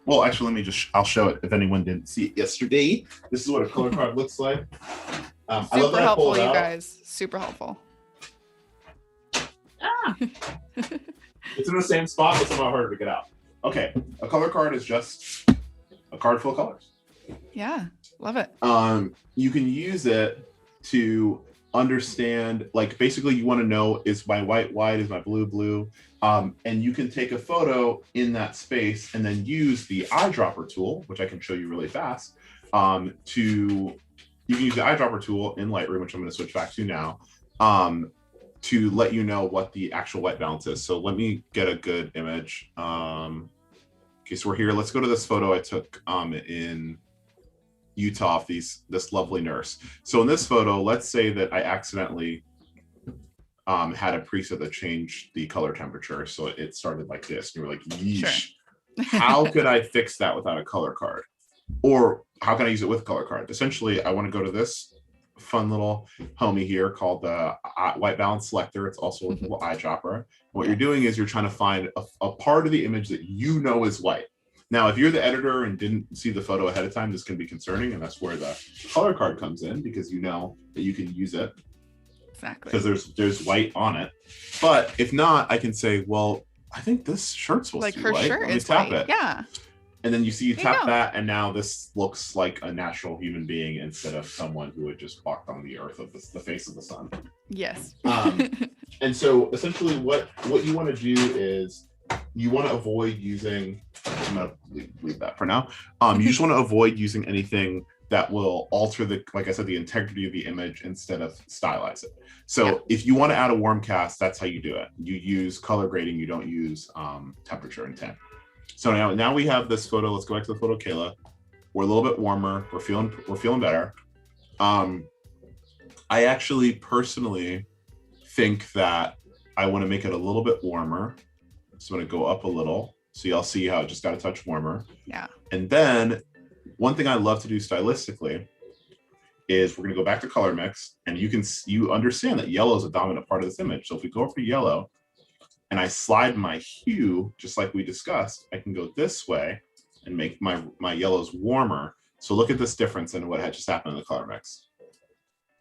Well, actually, I'll show it if anyone didn't see it yesterday. This is what a color card looks like. Super helpful, you guys. Super helpful. It's in the same spot, but somehow harder to get out. Okay, a color card is just a card full of colors. Yeah, love it. You can use it to understand, like, basically you want to know, is my white white, is my blue blue, and you can take a photo in that space and then use the eyedropper tool, which I can show you really fast. You can use the eyedropper tool in Lightroom, which I'm going to switch back to now, to let you know what the actual white balance is. So let me get a good image. Okay, so we're here. Let's go to this photo I took in Utah of this lovely nurse. So in this photo, let's say that I accidentally had a preset that changed the color temperature. So it started like this. And you were like, yeesh. Sure. How could I fix that without a color card? Or how can I use it with a color card? Essentially, I want to go to this fun little homie here called the white balance selector. It's also a little eyedropper. What you're doing is you're trying to find a part of the image that you know is white. Now, if you're the editor and didn't see the photo ahead of time, this can be concerning, and that's where the color card comes in, because you know that you can use it. Exactly. Because there's white on it. But if not, I can say, well, I think this shirt's supposed to be white. Like her shirt is white. Yeah. And then you tap that, and now this looks like a natural human being instead of someone who had just walked on the earth of the face of the sun. Yes. And so essentially what you want to do is you want to avoid using, I'm going to leave that for now. You just want to avoid using anything that will alter like I said, the integrity of the image instead of stylize it. So if you want to add a warm cast, that's how you do it. You use color grading, you don't use temperature and tint. So now we have this photo. Let's go back to the photo, Kayla. We're a little bit warmer. We're feeling better. I actually personally think that I want to make it a little bit warmer. So I'm going to go up a little. So y'all see how it just got a touch warmer. Yeah. And then one thing I love to do stylistically is we're going to go back to color mix, and you understand that yellow is a dominant part of this image. So if we go for yellow, and I slide my hue, just like we discussed, I can go this way and make my yellows warmer. So look at this difference in what had just happened in the color mix.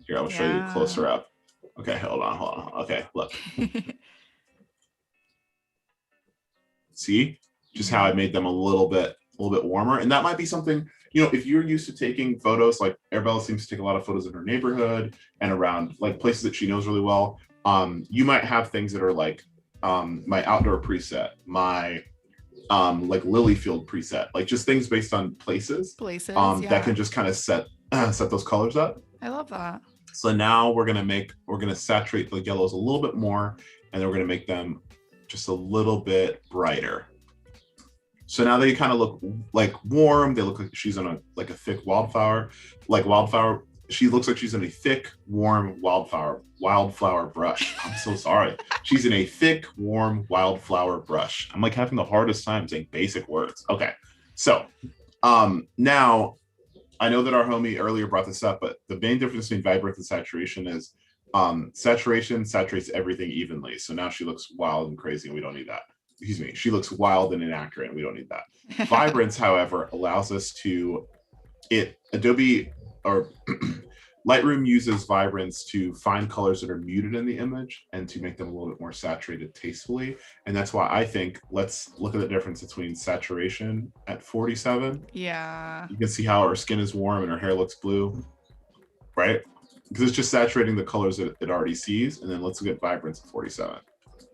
Here, I will show you closer up. Okay, hold on. Okay, look. See, just how I made them a little bit warmer. And that might be something, if you're used to taking photos, like Arabela seems to take a lot of photos in her neighborhood and around like places that she knows really well. You might have things that are like, my outdoor preset, my like Lilyfield preset, like just things based on places that can just kind of set those colors up. I love that. So now we're gonna saturate the yellows a little bit more, and then we're gonna make them just a little bit brighter. So now they kind of look like warm. They look like she's on a thick wildflower. She looks like she's in a thick, warm wildflower brush. I'm so sorry. She's in a thick, warm wildflower brush. I'm like having the hardest time saying basic words. Okay. So now I know that our homie earlier brought this up, but the main difference between vibrance and saturation is saturation saturates everything evenly. So now she looks wild and crazy, and we don't need that. Excuse me. She looks wild and inaccurate, and we don't need that. Vibrance, however, allows us to Adobe or Lightroom uses Vibrance to find colors that are muted in the image and to make them a little bit more saturated tastefully. And that's why I think, let's look at the difference between saturation at 47. Yeah. You can see how her skin is warm and her hair looks blue, right? Because it's just saturating the colors that it already sees. And then let's look at Vibrance at 47.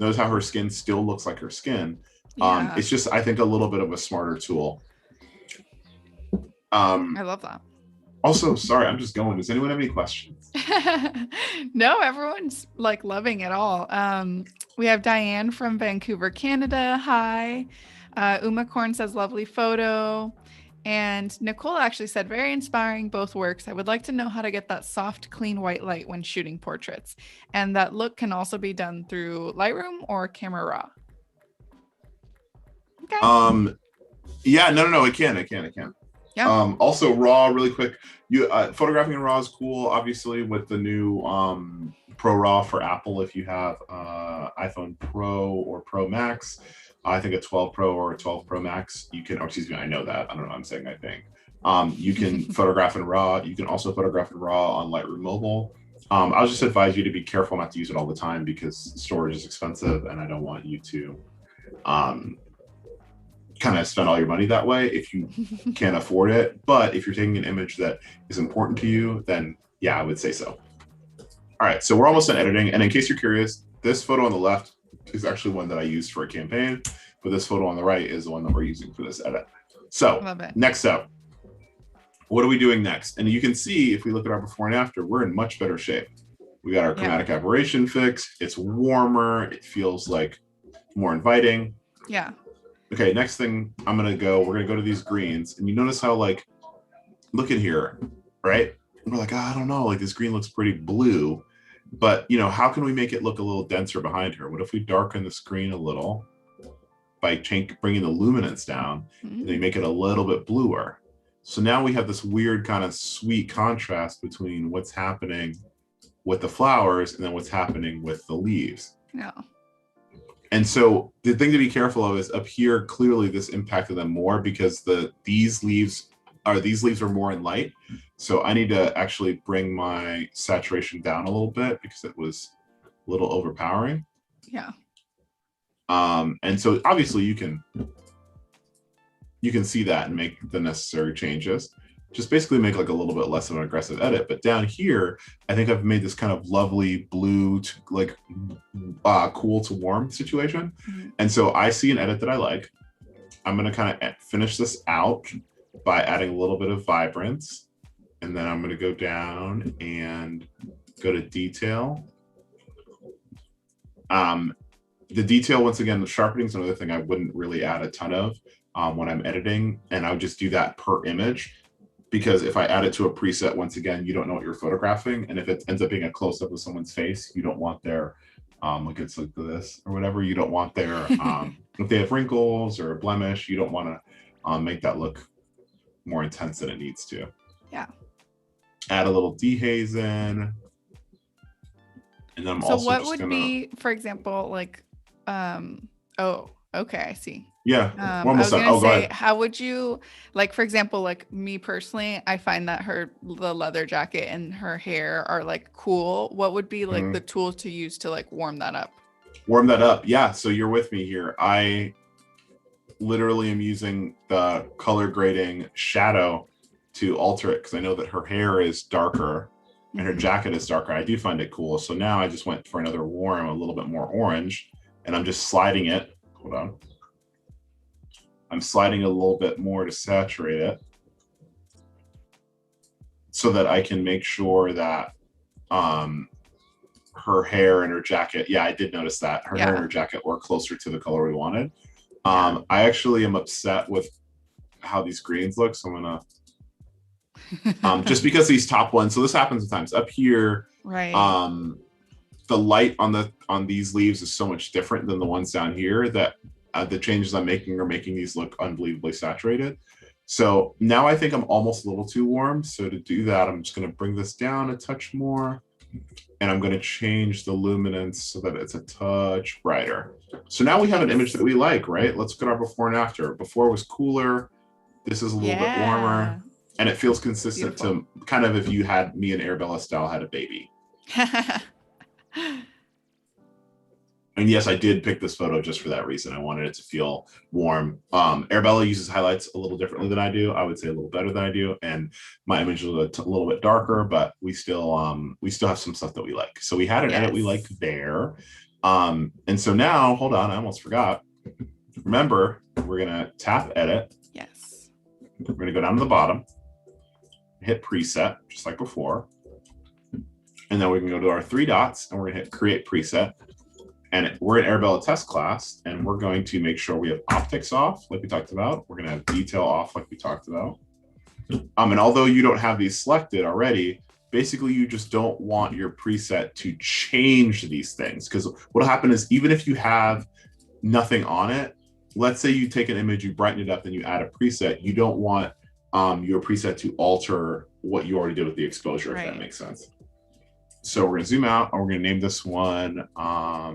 Notice how her skin still looks like her skin, Yeah. It's just, I think, a little bit of a smarter tool. I love that. Also, sorry, I'm just going. Does anyone have any questions? No, everyone's like loving it all. We have Diane from Vancouver, Canada. Hi. Uma Korn says lovely photo. And Nicole actually said very inspiring, both works. I would like to know how to get that soft, clean white light when shooting portraits. And that look can also be done through Lightroom or Camera Raw. Okay. Yeah, no, it can. Yeah. Also raw, really quick. You photographing in raw is cool, obviously, with the new Pro Raw for Apple. If you have iPhone Pro or Pro Max, I think a 12 Pro or a 12 Pro Max, you can, or excuse me, I know that. I don't know, I'm saying I think. You can photograph in raw. You can also photograph in raw on Lightroom Mobile. I'll just advise you to be careful not to use it all the time because storage is expensive and I don't want you to kind of spend all your money that way if you can't afford it. But if you're taking an image that is important to you, then yeah, I would say so. All right, so we're almost done editing. And in case you're curious, this photo on the left is actually one that I used for a campaign, but this photo on the right is the one that we're using for this edit. So next up, what are we doing next? And you can see if we look at our before and after, we're in much better shape. We got our chromatic aberration fixed. It's warmer. It feels like more inviting. Yeah. Okay, next thing we're gonna go to these greens, and you notice how, like, look at here, right? And we're like, oh, I don't know, like this green looks pretty blue, but you know, how can we make it look a little denser behind her? What if we darken the screen a little by bringing the luminance down, and they make it a little bit bluer? So now we have this weird kind of sweet contrast between what's happening with the flowers and then what's happening with the leaves. Yeah. And so the thing to be careful of is up here, clearly this impacted them more because these leaves are more in light. So I need to actually bring my saturation down a little bit because it was a little overpowering. Yeah. And so obviously you can see that and make the necessary changes. Just basically make like a little bit less of an aggressive edit. But down here, I think I've made this kind of lovely blue to like cool to warm situation. And so I see an edit that I like. I'm going to kind of finish this out by adding a little bit of vibrance. And then I'm going to go down and go to detail. The detail, once again, the sharpening is another thing I wouldn't really add a ton of when I'm editing. And I would just do that per image. Because if I add it to a preset, once again, you don't know what you're photographing. And if it ends up being a close-up of someone's face, you don't want their, like it's like this or whatever, you don't want their, if they have wrinkles or a blemish, you don't want to make that look more intense than it needs to. Yeah. Add a little dehaze in. And then I'm also what just would be, for example, like, oh, okay, I see. Yeah, I was gonna say, how would you, like, for example, like me personally, I find that the leather jacket and her hair are like cool. What would be like the tool to use to like warm that up? Warm that up, yeah. So you're with me here. I literally am using the color grading shadow to alter it because I know that her hair is darker and her jacket is darker. I do find it cool. So now I just went for another warm, a little bit more orange, and I'm just sliding it. Hold on. I'm sliding a little bit more to saturate it so that I can make sure that her hair and her jacket, yeah, I did notice that her hair and her jacket were closer to the color we wanted. I actually am upset with how these greens look, so I'm gonna just because these top ones, so this happens sometimes up here, right? The light on these leaves is so much different than the ones down here that the changes I'm making are making these look unbelievably saturated. So now I think I'm almost a little too warm. So to do that, I'm just going to bring this down a touch more, and I'm going to change the luminance so that it's a touch brighter. So now we have an image that we like, right? Let's look at our before and after. Before was cooler. This is a little bit warmer, and it feels consistent to kind of if you had me and Arabela style had a baby. And yes, I did pick this photo just for that reason. I wanted it to feel warm. Arabela uses highlights a little differently than I do. I would say a little better than I do. And my image is a little bit darker, but we still have some stuff that we like. So we had an edit we liked there. And so now, hold on, I almost forgot. Remember, we're gonna tap edit. Yes. We're gonna go down to the bottom, hit preset, just like before. And then we can go to our 3 dots and we're gonna hit create preset. And we're in Arabela test class, and we're going to make sure we have optics off, like we talked about. We're gonna have detail off, like we talked about. And although you don't have these selected already, basically you just don't want your preset to change these things. Because what'll happen is, even if you have nothing on it, let's say you take an image, you brighten it up, then you add a preset, you don't want your preset to alter what you already did with the exposure, if that makes sense. So we're gonna zoom out, and we're gonna name this one, I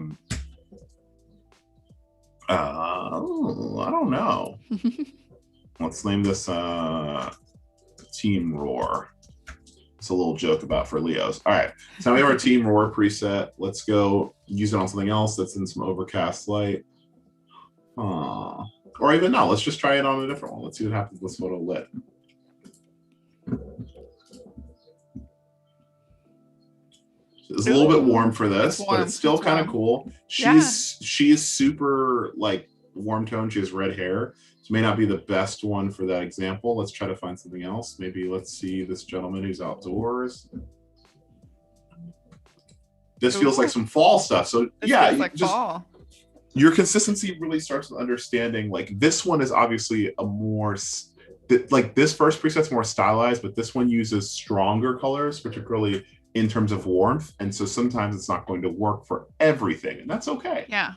don't know. Let's name this Team Roar. It's a little joke about for Leos. All right, so now we have our Team Roar preset. Let's go use it on something else that's in some overcast light. Or even no, let's just try it on a different one. Let's see what happens with this photo lit. It's a little bit warm for this, but it's still kind of cool. She's super like warm tone. She has red hair. So may not be the best one for that example. Let's try to find something else. Maybe let's see this gentleman who's outdoors. This feels like some fall stuff. So yeah, like just fall. Your consistency really starts with understanding, like, this one is obviously a more like, this first preset's more stylized, but this one uses stronger colors, particularly in terms of warmth, and so sometimes it's not going to work for everything, and that's okay. Yeah.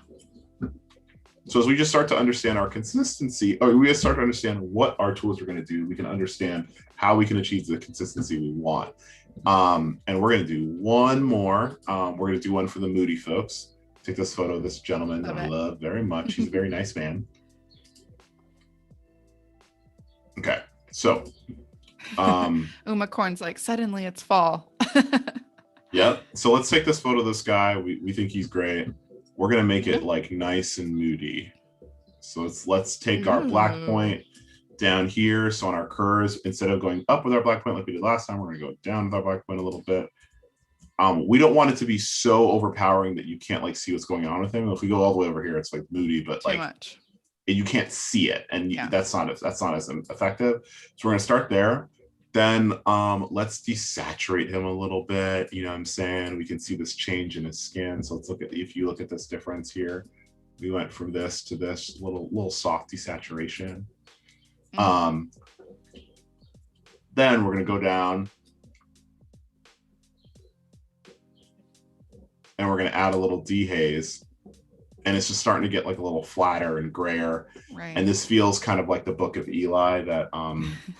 So as we just start to understand our consistency, or we just start to understand what our tools are going to do, we can understand how we can achieve the consistency we want. And we're going to do one more. We're going to do one for the moody folks. Take this photo of this gentleman that I love very much. He's a very nice man. Okay, so Uma Corn's like, suddenly it's fall. Yep. So let's take this photo of this guy. We think he's great. We're gonna make it like nice and moody. So let's take our black point down here. So on our curves, instead of going up with our black point like we did last time, we're gonna go down with our black point a little bit. We don't want it to be so overpowering that you can't like see what's going on with him. If we go all the way over here, it's like moody, but too like much. You can't see it, and that's not as effective. So we're gonna start there. Then let's desaturate him a little bit. You know what I'm saying? We can see this change in his skin. So let's look at, if you look at this difference here, we went from this to this little soft desaturation. Then we're gonna go down and we're gonna add a little dehaze. And it's just starting to get like a little flatter and grayer. Right. And this feels kind of like the Book of Eli, that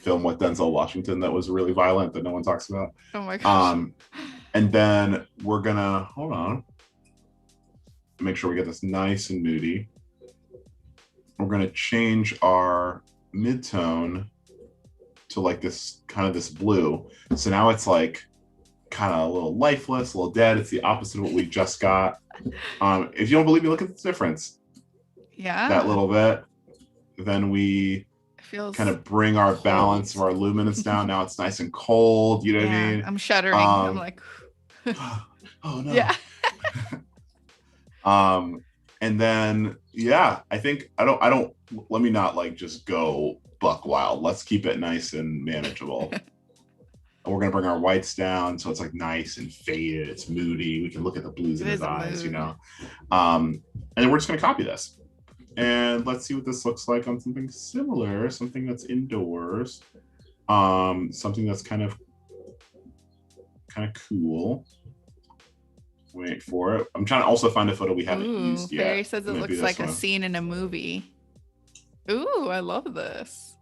film with Denzel Washington that was really violent that no one talks about. Oh my gosh. And then we're gonna, hold on, make sure we get this nice and moody. We're gonna change our midtone to like this kind of this blue. So now it's like kind of a little lifeless, a little dead. It's the opposite of what we just got. If you don't believe me, look at the difference. Yeah. That little bit. Then we kind of bring our balance of our luminance down. Now it's nice and cold. You know what I mean? I'm shuddering. I'm like, oh no. Yeah. And then I think let me not like just go buck wild. Let's keep it nice and manageable. We're gonna bring our whites down so it's like nice and faded. It's moody. We can look at the blues in his eyes, you know. And then we're just gonna copy this, and let's see what this looks like on something similar, something that's indoors, something that's kind of cool. Wait for it. I'm trying to also find a photo we haven't used yet. Barry says it looks like a scene in a movie. Ooh, I love this.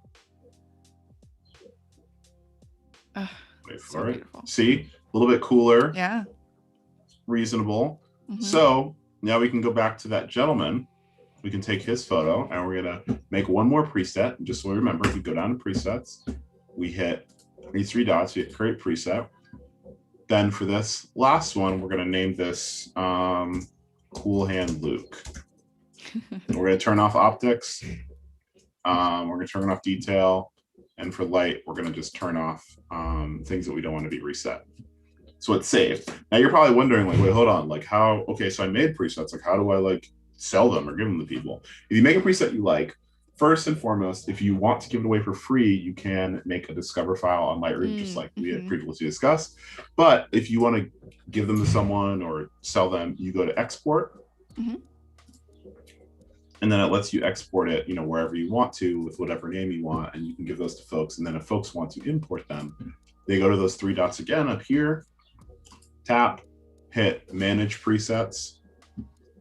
Wait for it. Beautiful. See, a little bit cooler. Yeah. Reasonable. So now we can go back to that gentleman. We can take his photo, and we're gonna make one more preset. Just so we remember, we go down to presets. We hit these 3 dots. We hit create preset. Then for this last one, we're gonna name this Cool Hand Luke. We're gonna turn off optics. We're gonna turn off detail. And for light, we're going to just turn off things that we don't want to be reset. So it's saved. Now you're probably wondering, like, wait, hold on, like how, okay, so I made presets, like how do I like sell them or give them to people. If you make a preset you like, first and foremost, if you want to give it away for free, you can make a discover file on Lightroom, just like we had previously discussed. But if you want to give them to someone or sell them, you go to export. And then it lets you export it, you know, wherever you want to with whatever name you want, and you can give those to folks. And then if folks want to import them, they go to those three dots again up here, tap, hit manage presets.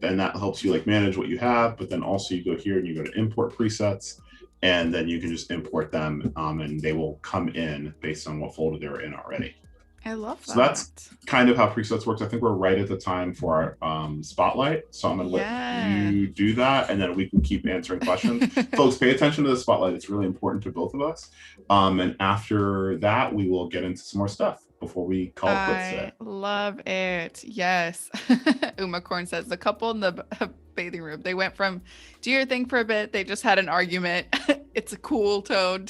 And that helps you like manage what you have, but then also you go here and you go to import presets, and then you can just import them and they will come in based on what folder they're in already. I love that. So that's kind of how presets works. I think we're right at the time for our spotlight. So I'm gonna let you do that, and then we can keep answering questions. Folks, pay attention to the spotlight. It's really important to both of us. And after that, we will get into some more stuff before we call it quits today. I love it. Yes. Uma Korn says the couple in the bathing room, they went from do your thing for a bit. They just had an argument. It's a cool tone.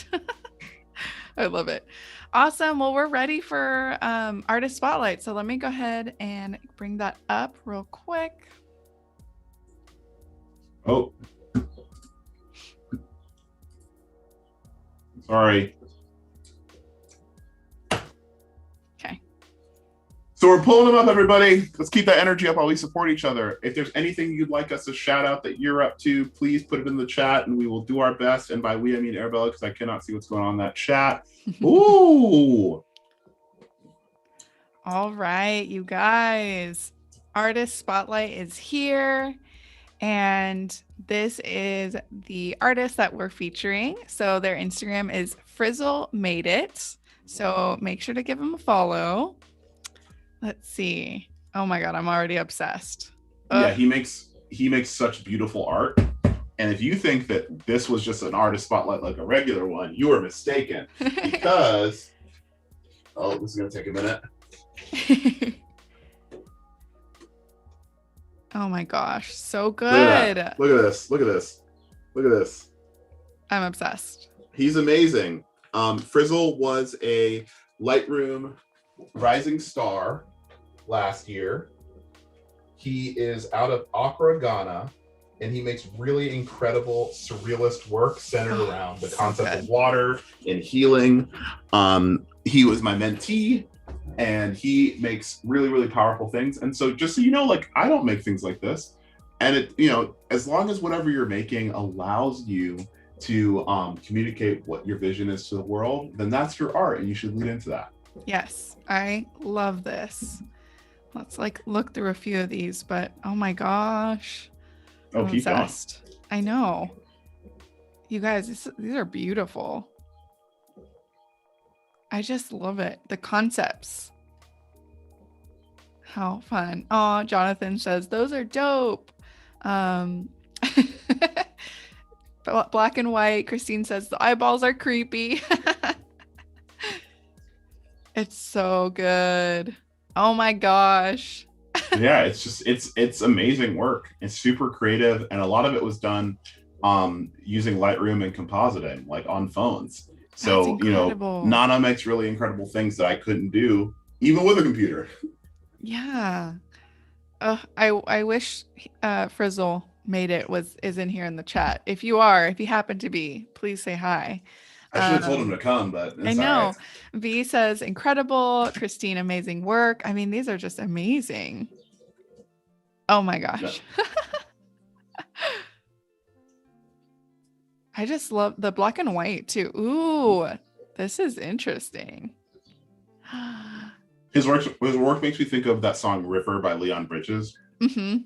I love it. Awesome. Well, we're ready for artist spotlight. So let me go ahead and bring that up real quick. Oh, sorry. Okay. So we're pulling them up, everybody. Let's keep that energy up while we support each other. If there's anything you'd like us to shout out that you're up to, please put it in the chat and we will do our best. And by we, I mean Arabella, because I cannot see what's going on in that chat. Ooh. All right, you guys. Artist spotlight is here. And this is the artist that we're featuring. So their Instagram is frizzlemadeit. So make sure to give them a follow. Let's see. Oh my God, I'm already obsessed. Yeah, he makes such beautiful art. And if you think that this was just an artist spotlight like a regular one, you are mistaken. Because oh, this is gonna take a minute. Oh my gosh, so good. Look at this. Look at this. Look at this. I'm obsessed. He's amazing. Frizzle was a Lightroom Rising Star last year. He is out of Accra, Ghana, and he makes really incredible surrealist work centered around the concept of water and healing. He was my mentee, and he makes really, really powerful things. And so just so you know, like, I don't make things like this. And it, you know, as long as whatever you're making allows you to communicate what your vision is to the world, then that's your art and you should lean into that. Yes, I love this. Let's like look through a few of these, but oh my gosh. Oh, keep going. I know. You guys, these are beautiful. I just love it. The concepts. How fun. Oh, Jonathan says, those are dope. Black and white. Christine says, the eyeballs are creepy. It's so good. Oh my gosh. Yeah, it's amazing work. It's super creative, and a lot of it was done using Lightroom and compositing, like on phones. So, you know, Nana makes really incredible things that I couldn't do even with a computer. Yeah. I wish Frizzle made it is in here in the chat. If you happen to be, please say hi. I should have told him to come, but I know. Right. V says incredible. Christine, amazing work. I mean, these are just amazing. Oh my gosh. Yeah. I just love the black and white too. Ooh, this is interesting. His work makes me think of that song River by Leon Bridges. Mm-hmm.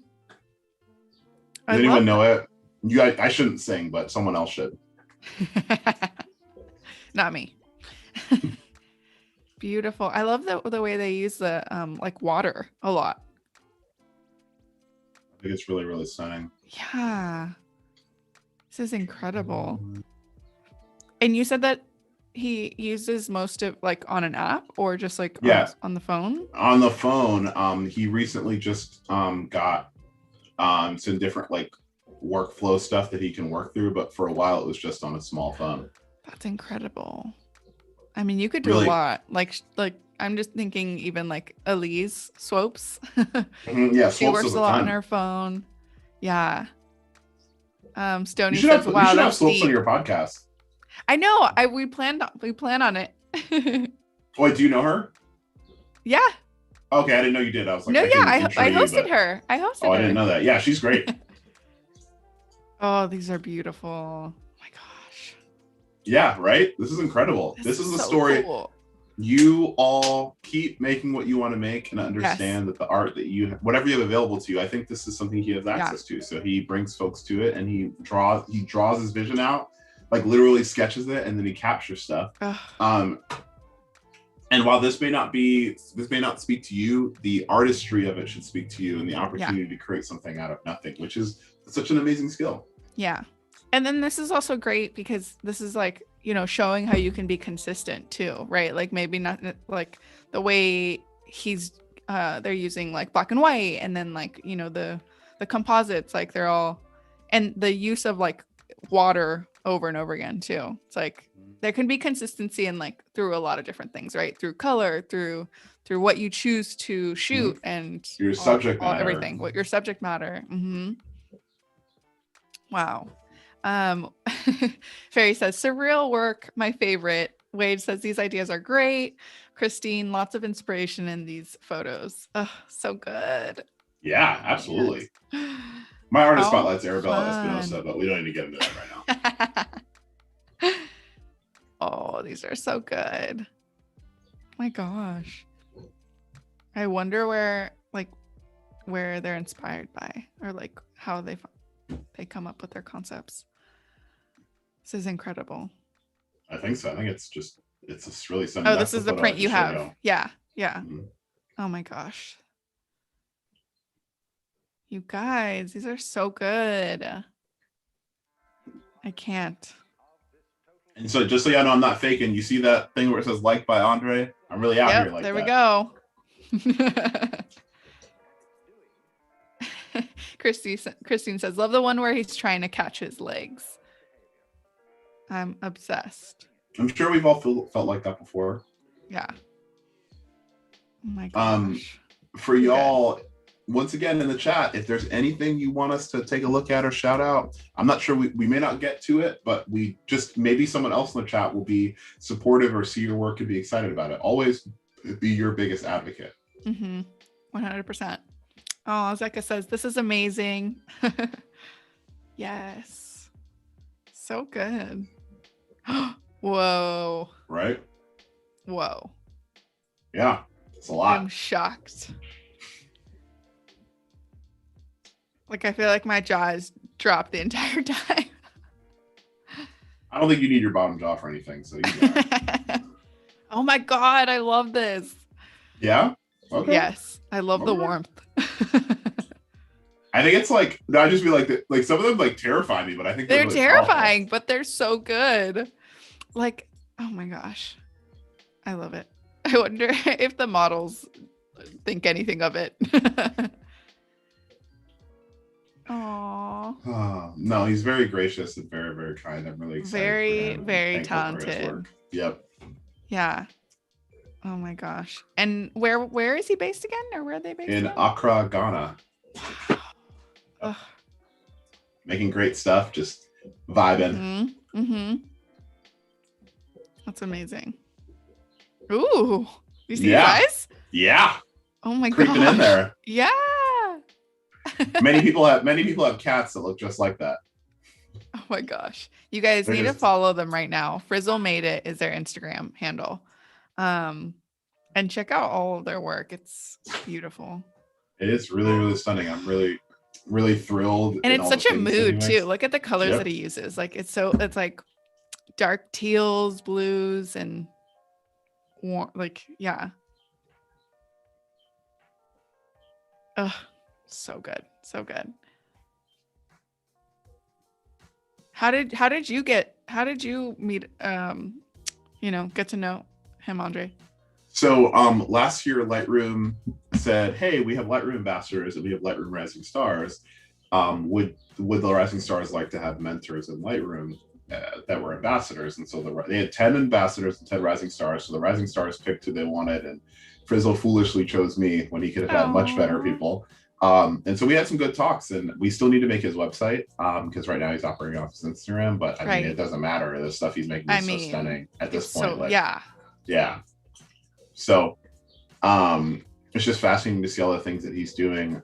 Does anyone know it? I shouldn't sing, but someone else should. Not me. Beautiful. I love the way they use the like water a lot. I think it's really, really stunning. Yeah. This is incredible. And you said that he uses most of like on an app or just like on the phone? On the phone. He recently just got some different like workflow stuff that he can work through, but for a while it was just on a small phone. That's incredible. I mean, you could do a lot. Like I'm just thinking even like Elise Swopes. Yeah, she works a lot on her phone. Yeah. You Stony should says, have wow, that's slopes on deep. your podcast. I know. We plan on it. Wait, do you know her? Yeah. Okay, I didn't know you did. I was like, No, I yeah, can intro I you, hosted but her. I hosted oh, I her. didn't know that. Yeah, she's great. Oh, these are beautiful. Oh my gosh. Yeah, right? This is incredible. This is the so story. Cool. You all keep making what you want to make and understand that the art that you, whatever you have available to you, I think this is something he has access to. So he brings folks to it, and he draws his vision out, like literally sketches it, and then he captures stuff. And while this may not speak to you, the artistry of it should speak to you, and the opportunity to create something out of nothing, which is such an amazing skill. Yeah. And then this is also great because this is like, you know, showing how you can be consistent too, right? Like maybe not like the way they're using like black and white, and then like, you know, the composites, like they're all, and the use of like water over and over again too. It's like there can be consistency in like through a lot of different things, right? Through color, through what you choose to shoot, and your subject matter, everything, what your subject matter. Wow. Ferry says surreal work, my favorite. Wade says these ideas are great. Christine, lots of inspiration in these photos. Oh, so good. Yeah, absolutely. My artist spotlight's Arabela Espinosa, but we don't need to get into that right now. Oh, these are so good. My gosh. I wonder where they're inspired by, or like how they come up with their concepts. This is incredible. I think so. I think it's just really something. Oh, this is the print you have. Yeah. Oh my gosh. You guys, these are so good. I can't. And so just so y'all know, I'm not faking. You see that thing where it says "like" by Aundre? I'm really out here like there that. We go. Christine says, love the one where he's trying to catch his legs. I'm obsessed. I'm sure we've all felt like that before. Yeah. Oh my gosh. For y'all, once again in the chat, if there's anything you want us to take a look at or shout out, I'm not sure, we may not get to it, but we just, maybe someone else in the chat will be supportive or see your work and be excited about it. Always be your biggest advocate. 100%. Oh, Zeka says, this is amazing. Yes. So good. Whoa. Right? Whoa. Yeah, it's a lot. I'm shocked. Like, I feel like my jaw is dropped the entire time. I don't think you need your bottom jaw for anything, so Oh my God, I love this. Yeah? Okay. Yes, I love the warmth. I think it's like, I just feel like some of them like terrify me, but I think they're really terrifying, powerful. but they're so good. Like, oh my gosh, I love it. I wonder if the models think anything of it. Aww. Oh, no, he's very gracious and very, very kind. I'm really excited. Very, very talented. Yep. Yeah. Oh my gosh. And where is he based again, or where are they based? In Accra, Ghana. Making great stuff, just vibing. That's amazing. Ooh, you see yeah. his eyes? Yeah. Oh my god. Creeping in there. Yeah. many people have cats that look just like that. Oh my gosh. You guys need to follow them right now. frizzlemadeit is their Instagram handle. And check out all of their work. It's beautiful. It is really, really stunning. I'm really, really thrilled. And it's such a mood too. Look at the colors that he uses. Like it's like dark teals, blues, and warm, like, yeah. Oh, so good. So good. How did you meet get to know him, Aundre? So last year Lightroom said, hey, we have Lightroom ambassadors and we have Lightroom Rising Stars. Would the Rising Stars like to have mentors in Lightroom that were ambassadors? And so they had 10 ambassadors and 10 Rising Stars. So the Rising Stars picked who they wanted, and Frizzle foolishly chose me when he could have had much better people. And so we had some good talks, and we still need to make his website because right now he's operating off his Instagram, but I mean, it doesn't matter. The stuff he's making is so stunning at this point. So, like, yeah. So it's just fascinating to see all the things that he's doing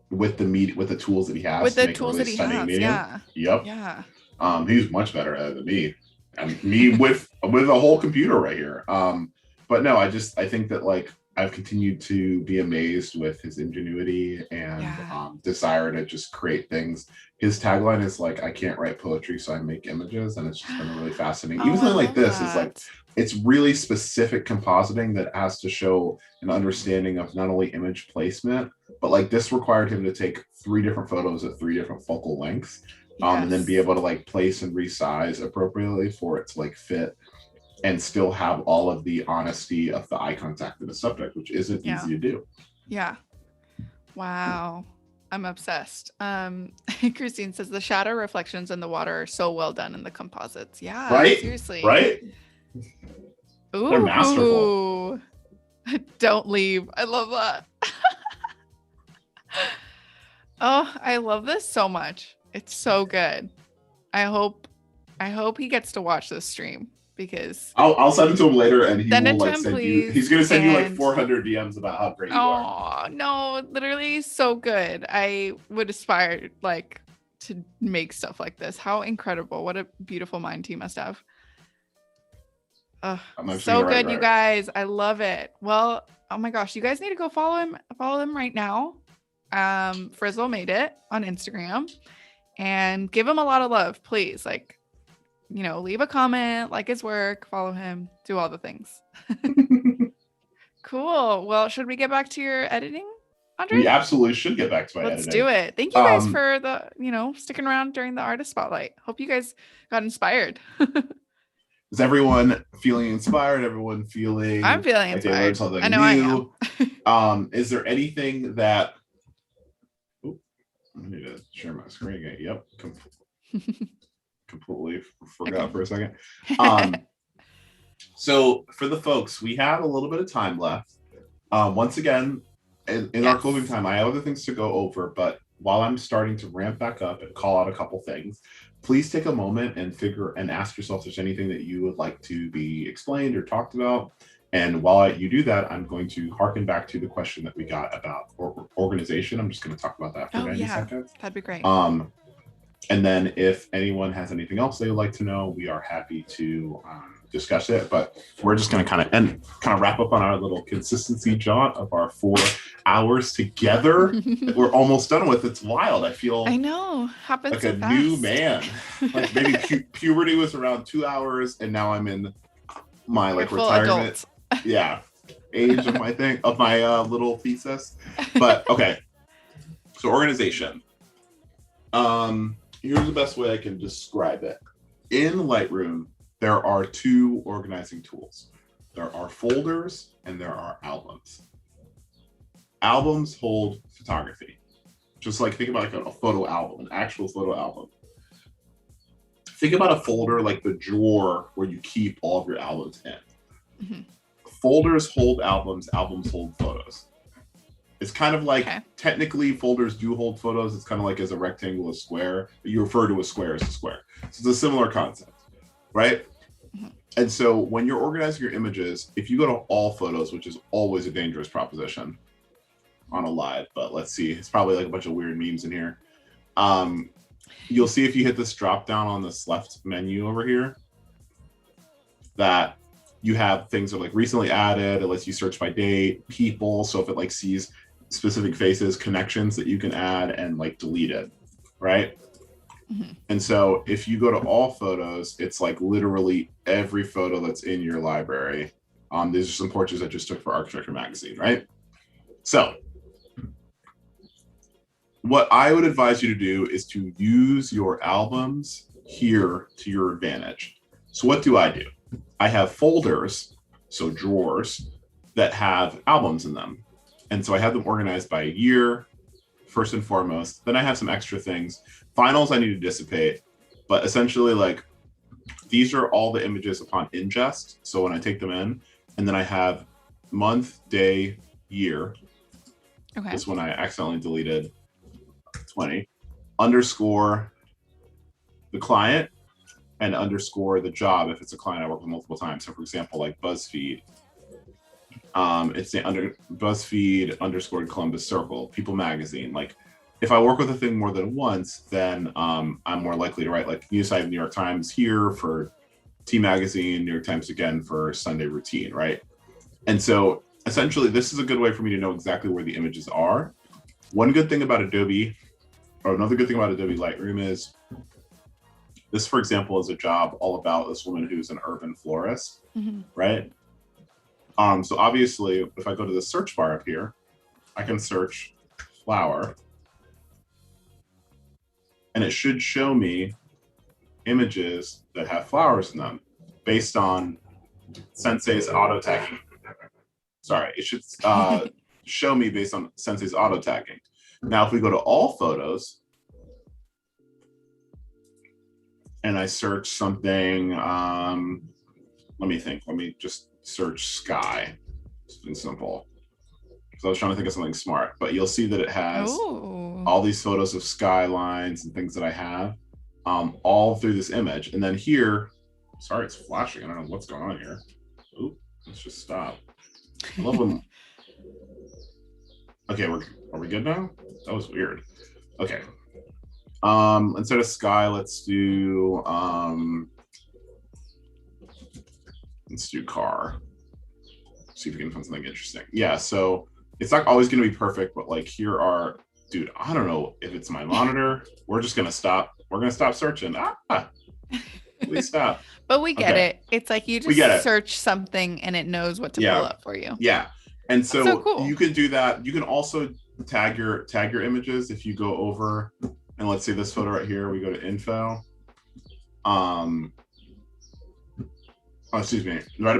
with the tools that he has with to the make tools a really that he stunning has. medium. Yeah. Yeah. He's much better at it than me. And me with a whole computer right here. But no, I think that like I've continued to be amazed with his ingenuity and desire to just create things. His tagline is like, I can't write poetry, so I make images. And it's just been really fascinating. Even something like this is like, it's really specific compositing that has to show an understanding of not only image placement, but like this required him to take 3 different photos at 3 different focal lengths. And then be able to like place and resize appropriately for it to like fit and still have all of the honesty of the eye contact of the subject, which isn't easy to do. Yeah. Wow. I'm obsessed. Christine says the shadow reflections in the water are so well done in the composites. Yeah, right? Seriously. Right? Ooh, they're masterful. Don't leave. I love that. Oh, I love this so much. It's so good. I hope he gets to watch this stream because I'll send it to him later, and he will like send you. He's gonna send you like 400 DMs about how great you are. Oh no, literally so good. I would aspire like to make stuff like this. How incredible! What a beautiful mind he must have. So good, you guys. I love it. Well, oh my gosh, you guys need to go follow him. Follow him right now. frizzlemadeit on Instagram. And give him a lot of love, please. Like, leave a comment, like his work, follow him, do all the things. Cool. Well, should we get back to your editing, Aundre? We absolutely should get back to my editing. Let's do it. Thank you guys for the, sticking around during the artist spotlight. Hope you guys got inspired. Is everyone feeling inspired? Everyone feeling? I'm feeling like inspired. They learned something new. I am. Is there anything that? I need to share my screen again. Yep. Completely forgot for a second. So for the folks, we have a little bit of time left. Once again, in our closing time, I have other things to go over, but while I'm starting to ramp back up and call out a couple things, please take a moment and ask yourself if there's anything that you would like to be explained or talked about. And while you do that, I'm going to harken back to the question that we got about organization. I'm just going to talk about that for 90 seconds. That'd be great. And then if anyone has anything else they would like to know, we are happy to discuss it. But we're just going to kind of wrap up on our little consistency jaunt of our 4 hours together that we're almost done with. It's wild. I know. Happens like so a fast. New man. Like maybe puberty was around 2 hours, and now I'm in my like retirement. Yeah, age of my little thesis. But okay, so organization. Here's the best way I can describe it. In Lightroom, there are 2 organizing tools. There are folders and there are albums. Albums hold photography. Just like think about like a photo album, an actual photo album. Think about a folder like the drawer where you keep all of your albums in. Mm-hmm. Folders hold albums, albums hold photos. It's kind of like, technically folders do hold photos. It's kind of like as a rectangle, a square. You refer to a square as a square. So it's a similar concept, right? Mm-hmm. And so when you're organizing your images, if you go to all photos, which is always a dangerous proposition on a live, but let's see, it's probably like a bunch of weird memes in here. You'll see if you hit this drop down on this left menu over here, that you have things that are like recently added. It lets you search by date, people. So if it like sees specific faces, connections that you can add and like delete it, right? Mm-hmm. And so if you go to all photos, it's like literally every photo that's in your library. These are some portraits I just took for Architecture Magazine, right? So what I would advise you to do is to use your albums here to your advantage. So what do? I have folders, so drawers, that have albums in them. And so I have them organized by year, first and foremost. Then I have some extra things. Finals I need to dissipate. But essentially, like, these are all the images upon ingest. So when I take them in, and then I have month, day, year. Okay. This one I accidentally deleted 20, underscore the client and underscore the job if it's a client I work with multiple times. So for example, like BuzzFeed, it's the BuzzFeed underscore Columbus Circle, People Magazine. Like if I work with a thing more than once, then I'm more likely to write like news site of New York Times here for T Magazine, New York Times again for Sunday Routine, right? And so essentially this is a good way for me to know exactly where the images are. One good thing about Adobe, or another good thing about Adobe Lightroom is this, for example, is a job all about this woman who's an urban florist, right? So obviously, if I go to the search bar up here, I can search flower, and it should show me images that have flowers in them based on Sensei's auto tagging. Sorry, it should show me based on Sensei's auto tagging. Now, if we go to all photos, and I search something, let me think. Let me just search sky, something simple. So I was trying to think of something smart, but you'll see that it has all these photos of skylines and things that I have all through this image. And then here, sorry, it's flashing. I don't know what's going on here. Oop, let's just stop. I love when, okay, are we good now? That was weird. Okay. Instead of sky, let's do car. See if we can find something interesting. Yeah, so it's not always going to be perfect, but like here are, dude, I don't know if it's my monitor. We're just going to stop. We're going to stop searching. Please stop. But we get it. It's like you just search something and it knows what to pull up for you. Yeah. And so cool. You can do that. You can also tag your images if you go over, and let's say this photo right here, we go to info. Excuse me, right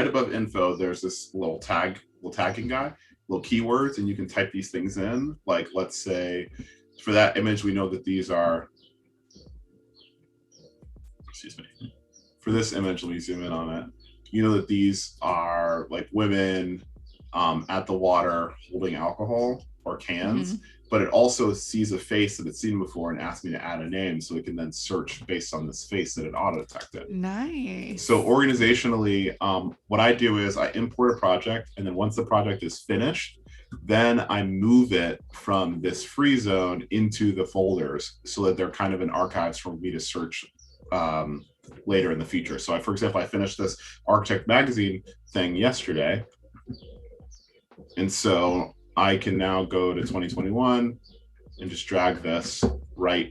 above info, there's this little tagging guy, little keywords, and you can type these things in. Like, let's say for that image, we know that these are, excuse me, for this image, let me zoom in on it. You know that these are like women at the water holding alcohol or cans, but it also sees a face that it's seen before and asks me to add a name, so it can then search based on this face that it auto-detected. Nice. So organizationally, what I do is I import a project, and then once the project is finished, then I move it from this free zone into the folders so that they're kind of in archives for me to search later in the future. So for example, I finished this Architect Magazine thing yesterday, and so I can now go to 2021 and just drag this right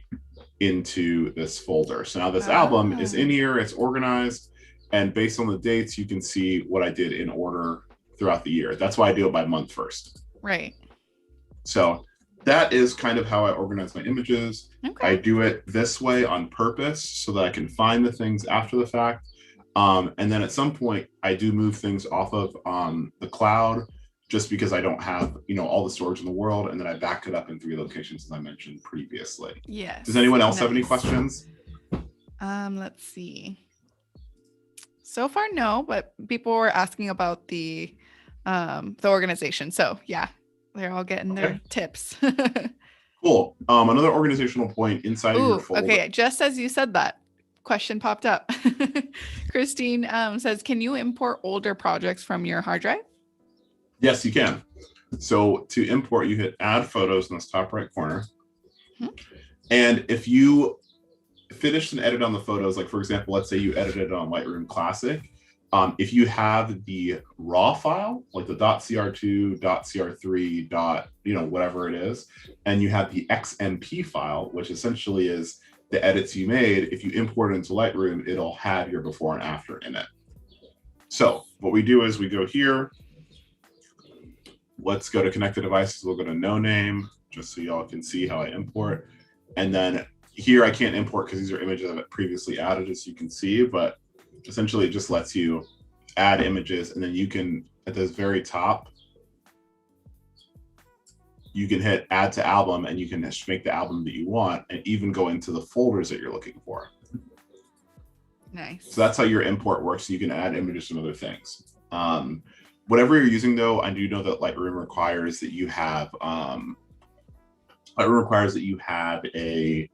into this folder. So now this album is in here, it's organized, and based on the dates, you can see what I did in order throughout the year. That's why I do it by month first. Right. So that is kind of how I organize my images. Okay. I do it this way on purpose so that I can find the things after the fact. And then at some point, I do move things off of the cloud, just because I don't have, all the storage in the world, and then I back it up in 3 locations, as I mentioned previously. Yes. Does anyone else have any questions? Let's see. So far, no, but people were asking about the organization. So yeah, they're all getting their tips. Cool. Another organizational point inside of your folder. Okay, just as you said that, question popped up. Christine says, can you import older projects from your hard drive? Yes, you can. So to import, you hit add photos in this top right corner. And if you finished an edit on the photos, like for example, let's say you edited on Lightroom Classic, if you have the raw file, like the .cr2, .cr3, whatever it is, and you have the XMP file, which essentially is the edits you made, if you import it into Lightroom, it'll have your before and after in it. So what we do is we go here. Let's go to connected devices. We'll go to no name, just so y'all can see how I import. And then here I can't import because these are images I've previously added, as you can see, but essentially it just lets you add images. And then you can, at this very top, you can hit add to album, and you can just make the album that you want and even go into the folders that you're looking for. Nice. So that's how your import works. So you can add images and other things. whatever you're using though, I do know that Lightroom requires that you have a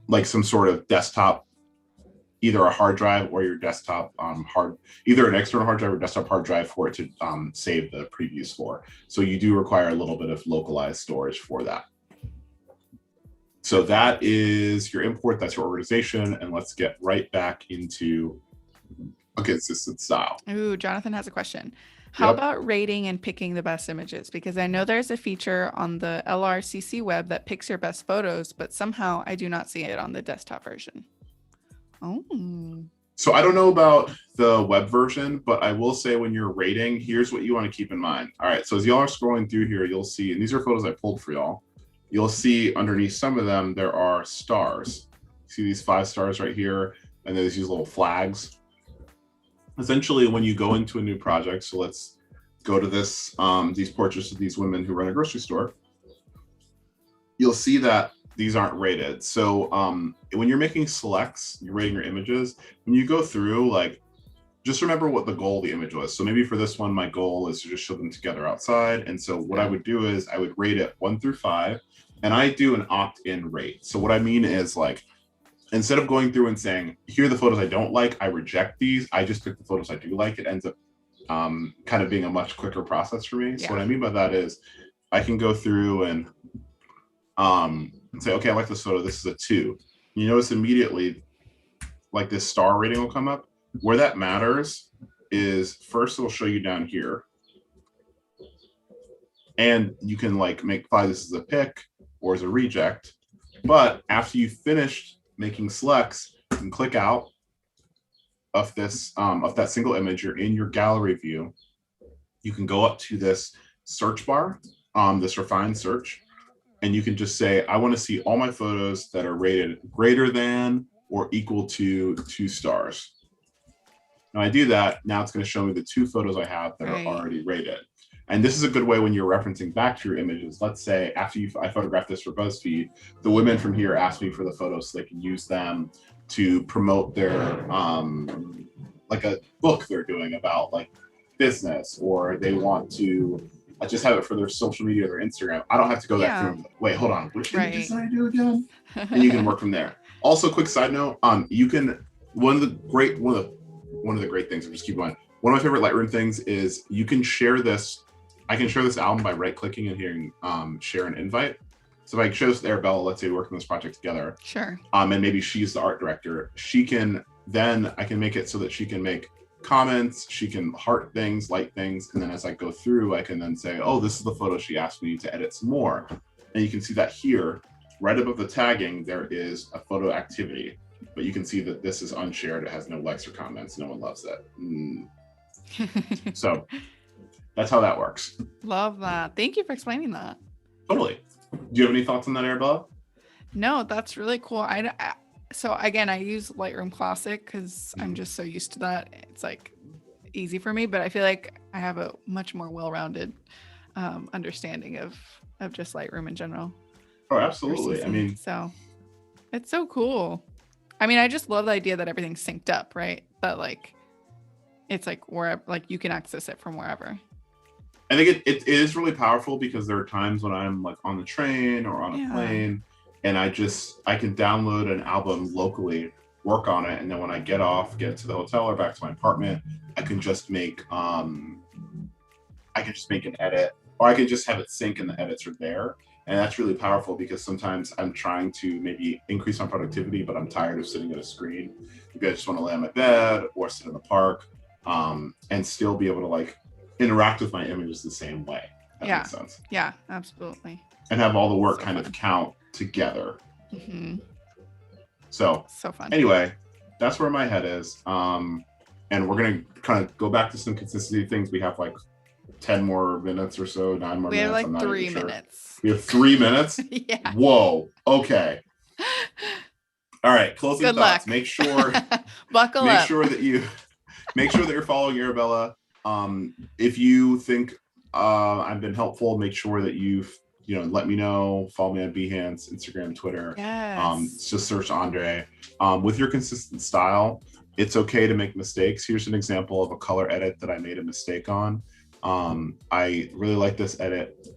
like some sort of desktop, either a hard drive or your desktop either an external hard drive or desktop hard drive for it to save the previews for. So you do require a little bit of localized storage for that. So that is your import, that's your organization, and let's get right back into a consistent style. Ooh, Jonathan has a question. How about rating and picking the best images? Because I know there's a feature on the LRCC web that picks your best photos, but somehow I do not see it on the desktop version. Oh. So I don't know about the web version, but I will say when you're rating, here's what you want to keep in mind. All right, so as y'all are scrolling through here, you'll see, and these are photos I pulled for y'all, you'll see underneath some of them, there are stars. See these 5 stars right here, and there's these little flags. Essentially, when you go into a new project, so let's go to this, these portraits of these women who run a grocery store, you'll see that these aren't rated. So when you're making selects, you're rating your images, when you go through, like, just remember what the goal of the image was. So maybe for this one, my goal is to just show them together outside. And so what I would do is I would rate it 1 through 5, and I do an opt-in rate. So what I mean is, like, instead of going through and saying, here are the photos I don't like, I reject these, I just pick the photos I do like. It ends up kind of being a much quicker process for me. So what I mean by that is I can go through and say, okay, I like this photo, this is a 2. You notice immediately, like, this star rating will come up. Where that matters is first it'll show you down here. And you can, like, make this as a pick or as a reject. But after you've finished making selects, you can click out of this of that single image. You're in your gallery view. You can go up to this search bar, this refined search, and you can just say, I want to see all my photos that are rated greater than or equal to 2 stars. Now I do that, now it's going to show me the 2 photos I have that are already rated. And this is a good way when you're referencing back to your images. Let's say after I photographed this for BuzzFeed, the women from here asked me for the photos so they can use them to promote their, like a book they're doing about, like, business, or they want to just have it for their social media or their Instagram. I don't have to go back through and like, wait, hold on, which images did I do again? And you can work from there. Also, quick side note, you can, one of the great things, I'll just keep going. One of my favorite Lightroom things is you can share this. I can share this album by right-clicking and hitting share an invite. So if I show this to Arabela, let's say we work on this project together. Sure. And maybe she's the art director. She can then, I can make it so that she can make comments, she can heart things, like things, and then as I go through, I can then say, oh, this is the photo she asked me to edit some more. And you can see that here, right above the tagging, there is a photo activity. But you can see that this is unshared. It has no likes or comments. No one loves it. So that's how that works. Love that. Thank you for explaining that. Totally. Do you have any thoughts on that, Arabela? No, that's really cool. So again, I use Lightroom Classic because I'm just so used to that. It's like easy for me, but I feel like I have a much more well-rounded understanding of just Lightroom in general. Oh, absolutely. I mean, so it's so cool. I mean, I just love the idea that everything's synced up, right? That, like, it's like wherever, like, you can access it from wherever. I think it is really powerful because there are times when I'm, like, on the train or on a plane, and I can download an album locally, work on it, and then when I get to the hotel or back to my apartment, I can just make an edit, or I can just have it sync and the edits are there. And that's really powerful because sometimes I'm trying to maybe increase my productivity, but I'm tired of sitting at a screen. Maybe I just want to lay on my bed or sit in the park, and still be able to, like, interact with my images the same way. That makes sense. Yeah, absolutely. And have all the work kind of count together. Mm-hmm. So fun. Anyway, that's where my head is. And we're going to kind of go back to some consistency things. We have like 10 more minutes or so, 9 more minutes. We have like 3 minutes. We have 3 minutes? Yeah. Whoa. Okay. All right. Closing Good thoughts. luck. Make sure buckle up. Make sure that you're following Arabela. If you think I've been helpful, make sure that you've let me know. Follow me on Behance, Instagram, Twitter. Yes. Just search Aundre. With your consistent style, It's okay to make mistakes. Here's an example of a color edit that I made a mistake on. I really like this edit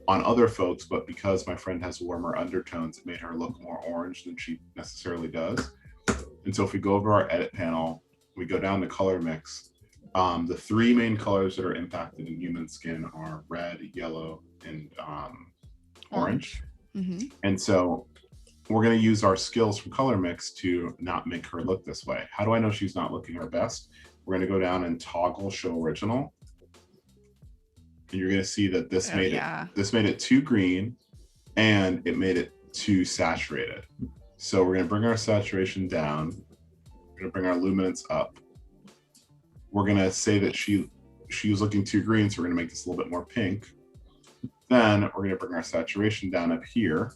on other folks, but because my friend has warmer undertones, it made her look more orange than she necessarily does. And so if we go over our edit panel, we go down to color mix. The three main colors that are impacted in human skin are red, yellow, and orange. Mm-hmm. And so we're going to use our skills from color mix to not make her look this way. How do I know she's not looking her best? We're going to go down and toggle show original. And you're going to see that this made it too green and it made it too saturated. So we're going to bring our saturation down. We're going to bring our luminance up. We're going to say that she was looking too green, so we're going to make this a little bit more pink. Then we're going to bring our saturation down up here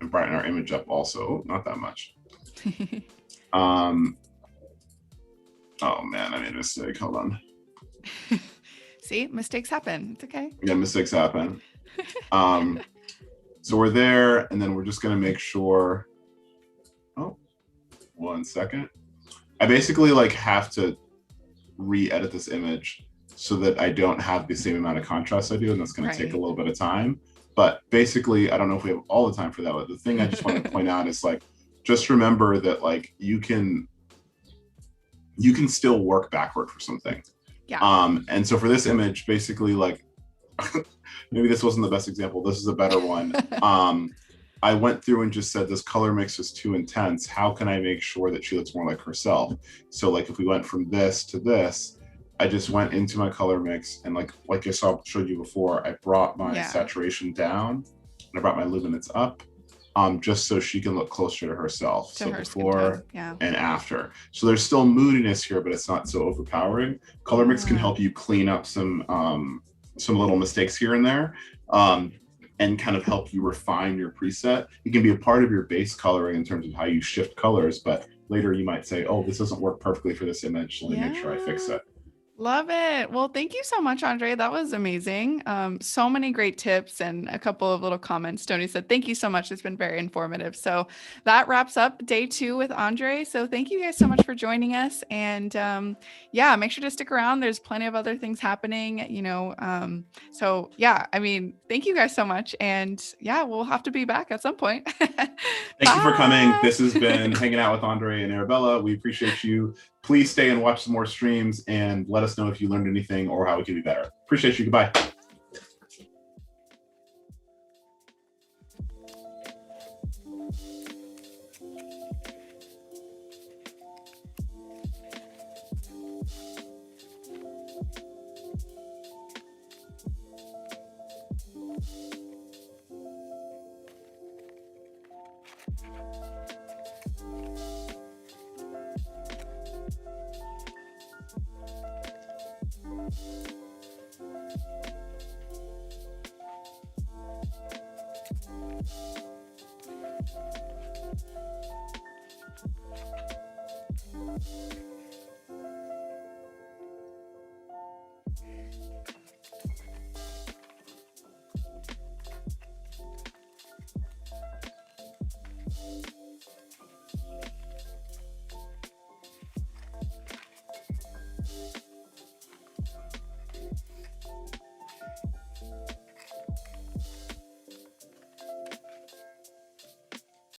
and brighten our image up also. Not that much. Oh man, I made a mistake. Hold on. See, mistakes happen. It's okay. Yeah, mistakes happen. So we're there, and then we're just going to make sure. Oh, 1 second. I basically like have to re-edit this image so that I don't have the same amount of contrast I do, and that's going to take a little bit of time. But basically, I don't know if we have all the time for that, but the thing I just want to point out is like, just remember that like you can still work backward for something. Yeah. And so for this image, basically like, maybe this wasn't the best example. This is a better one. I went through and just said, this color mix is too intense. How can I make sure that she looks more like herself? So like if we went from this to this, I just went into my color mix and like I showed you before, I brought my saturation down and I brought my luminance up, just so she can look closer to herself. So before and after. So there's still moodiness here, but it's not so overpowering. Color mix can help you clean up some little mistakes here and there. And kind of help you refine your preset. It can be a part of your base coloring in terms of how you shift colors, but later you might say, oh, this doesn't work perfectly for this image. Let me make sure I fix it. Love it. Well, thank you so much, Aundre. That was amazing. So many great tips and a couple of little comments. Tony said, thank you so much. It's been very informative. So that wraps up day 2 with Aundre. So thank you guys so much for joining us. And yeah, make sure to stick around. There's plenty of other things happening, you know. So yeah, I mean, thank you guys so much. And yeah, we'll have to be back at some point. Thank you for coming. This has been Hanging Out with Aundre and Arabela. We appreciate you. Please stay and watch some more streams and let us know if you learned anything or how we can be better. Appreciate you. Goodbye.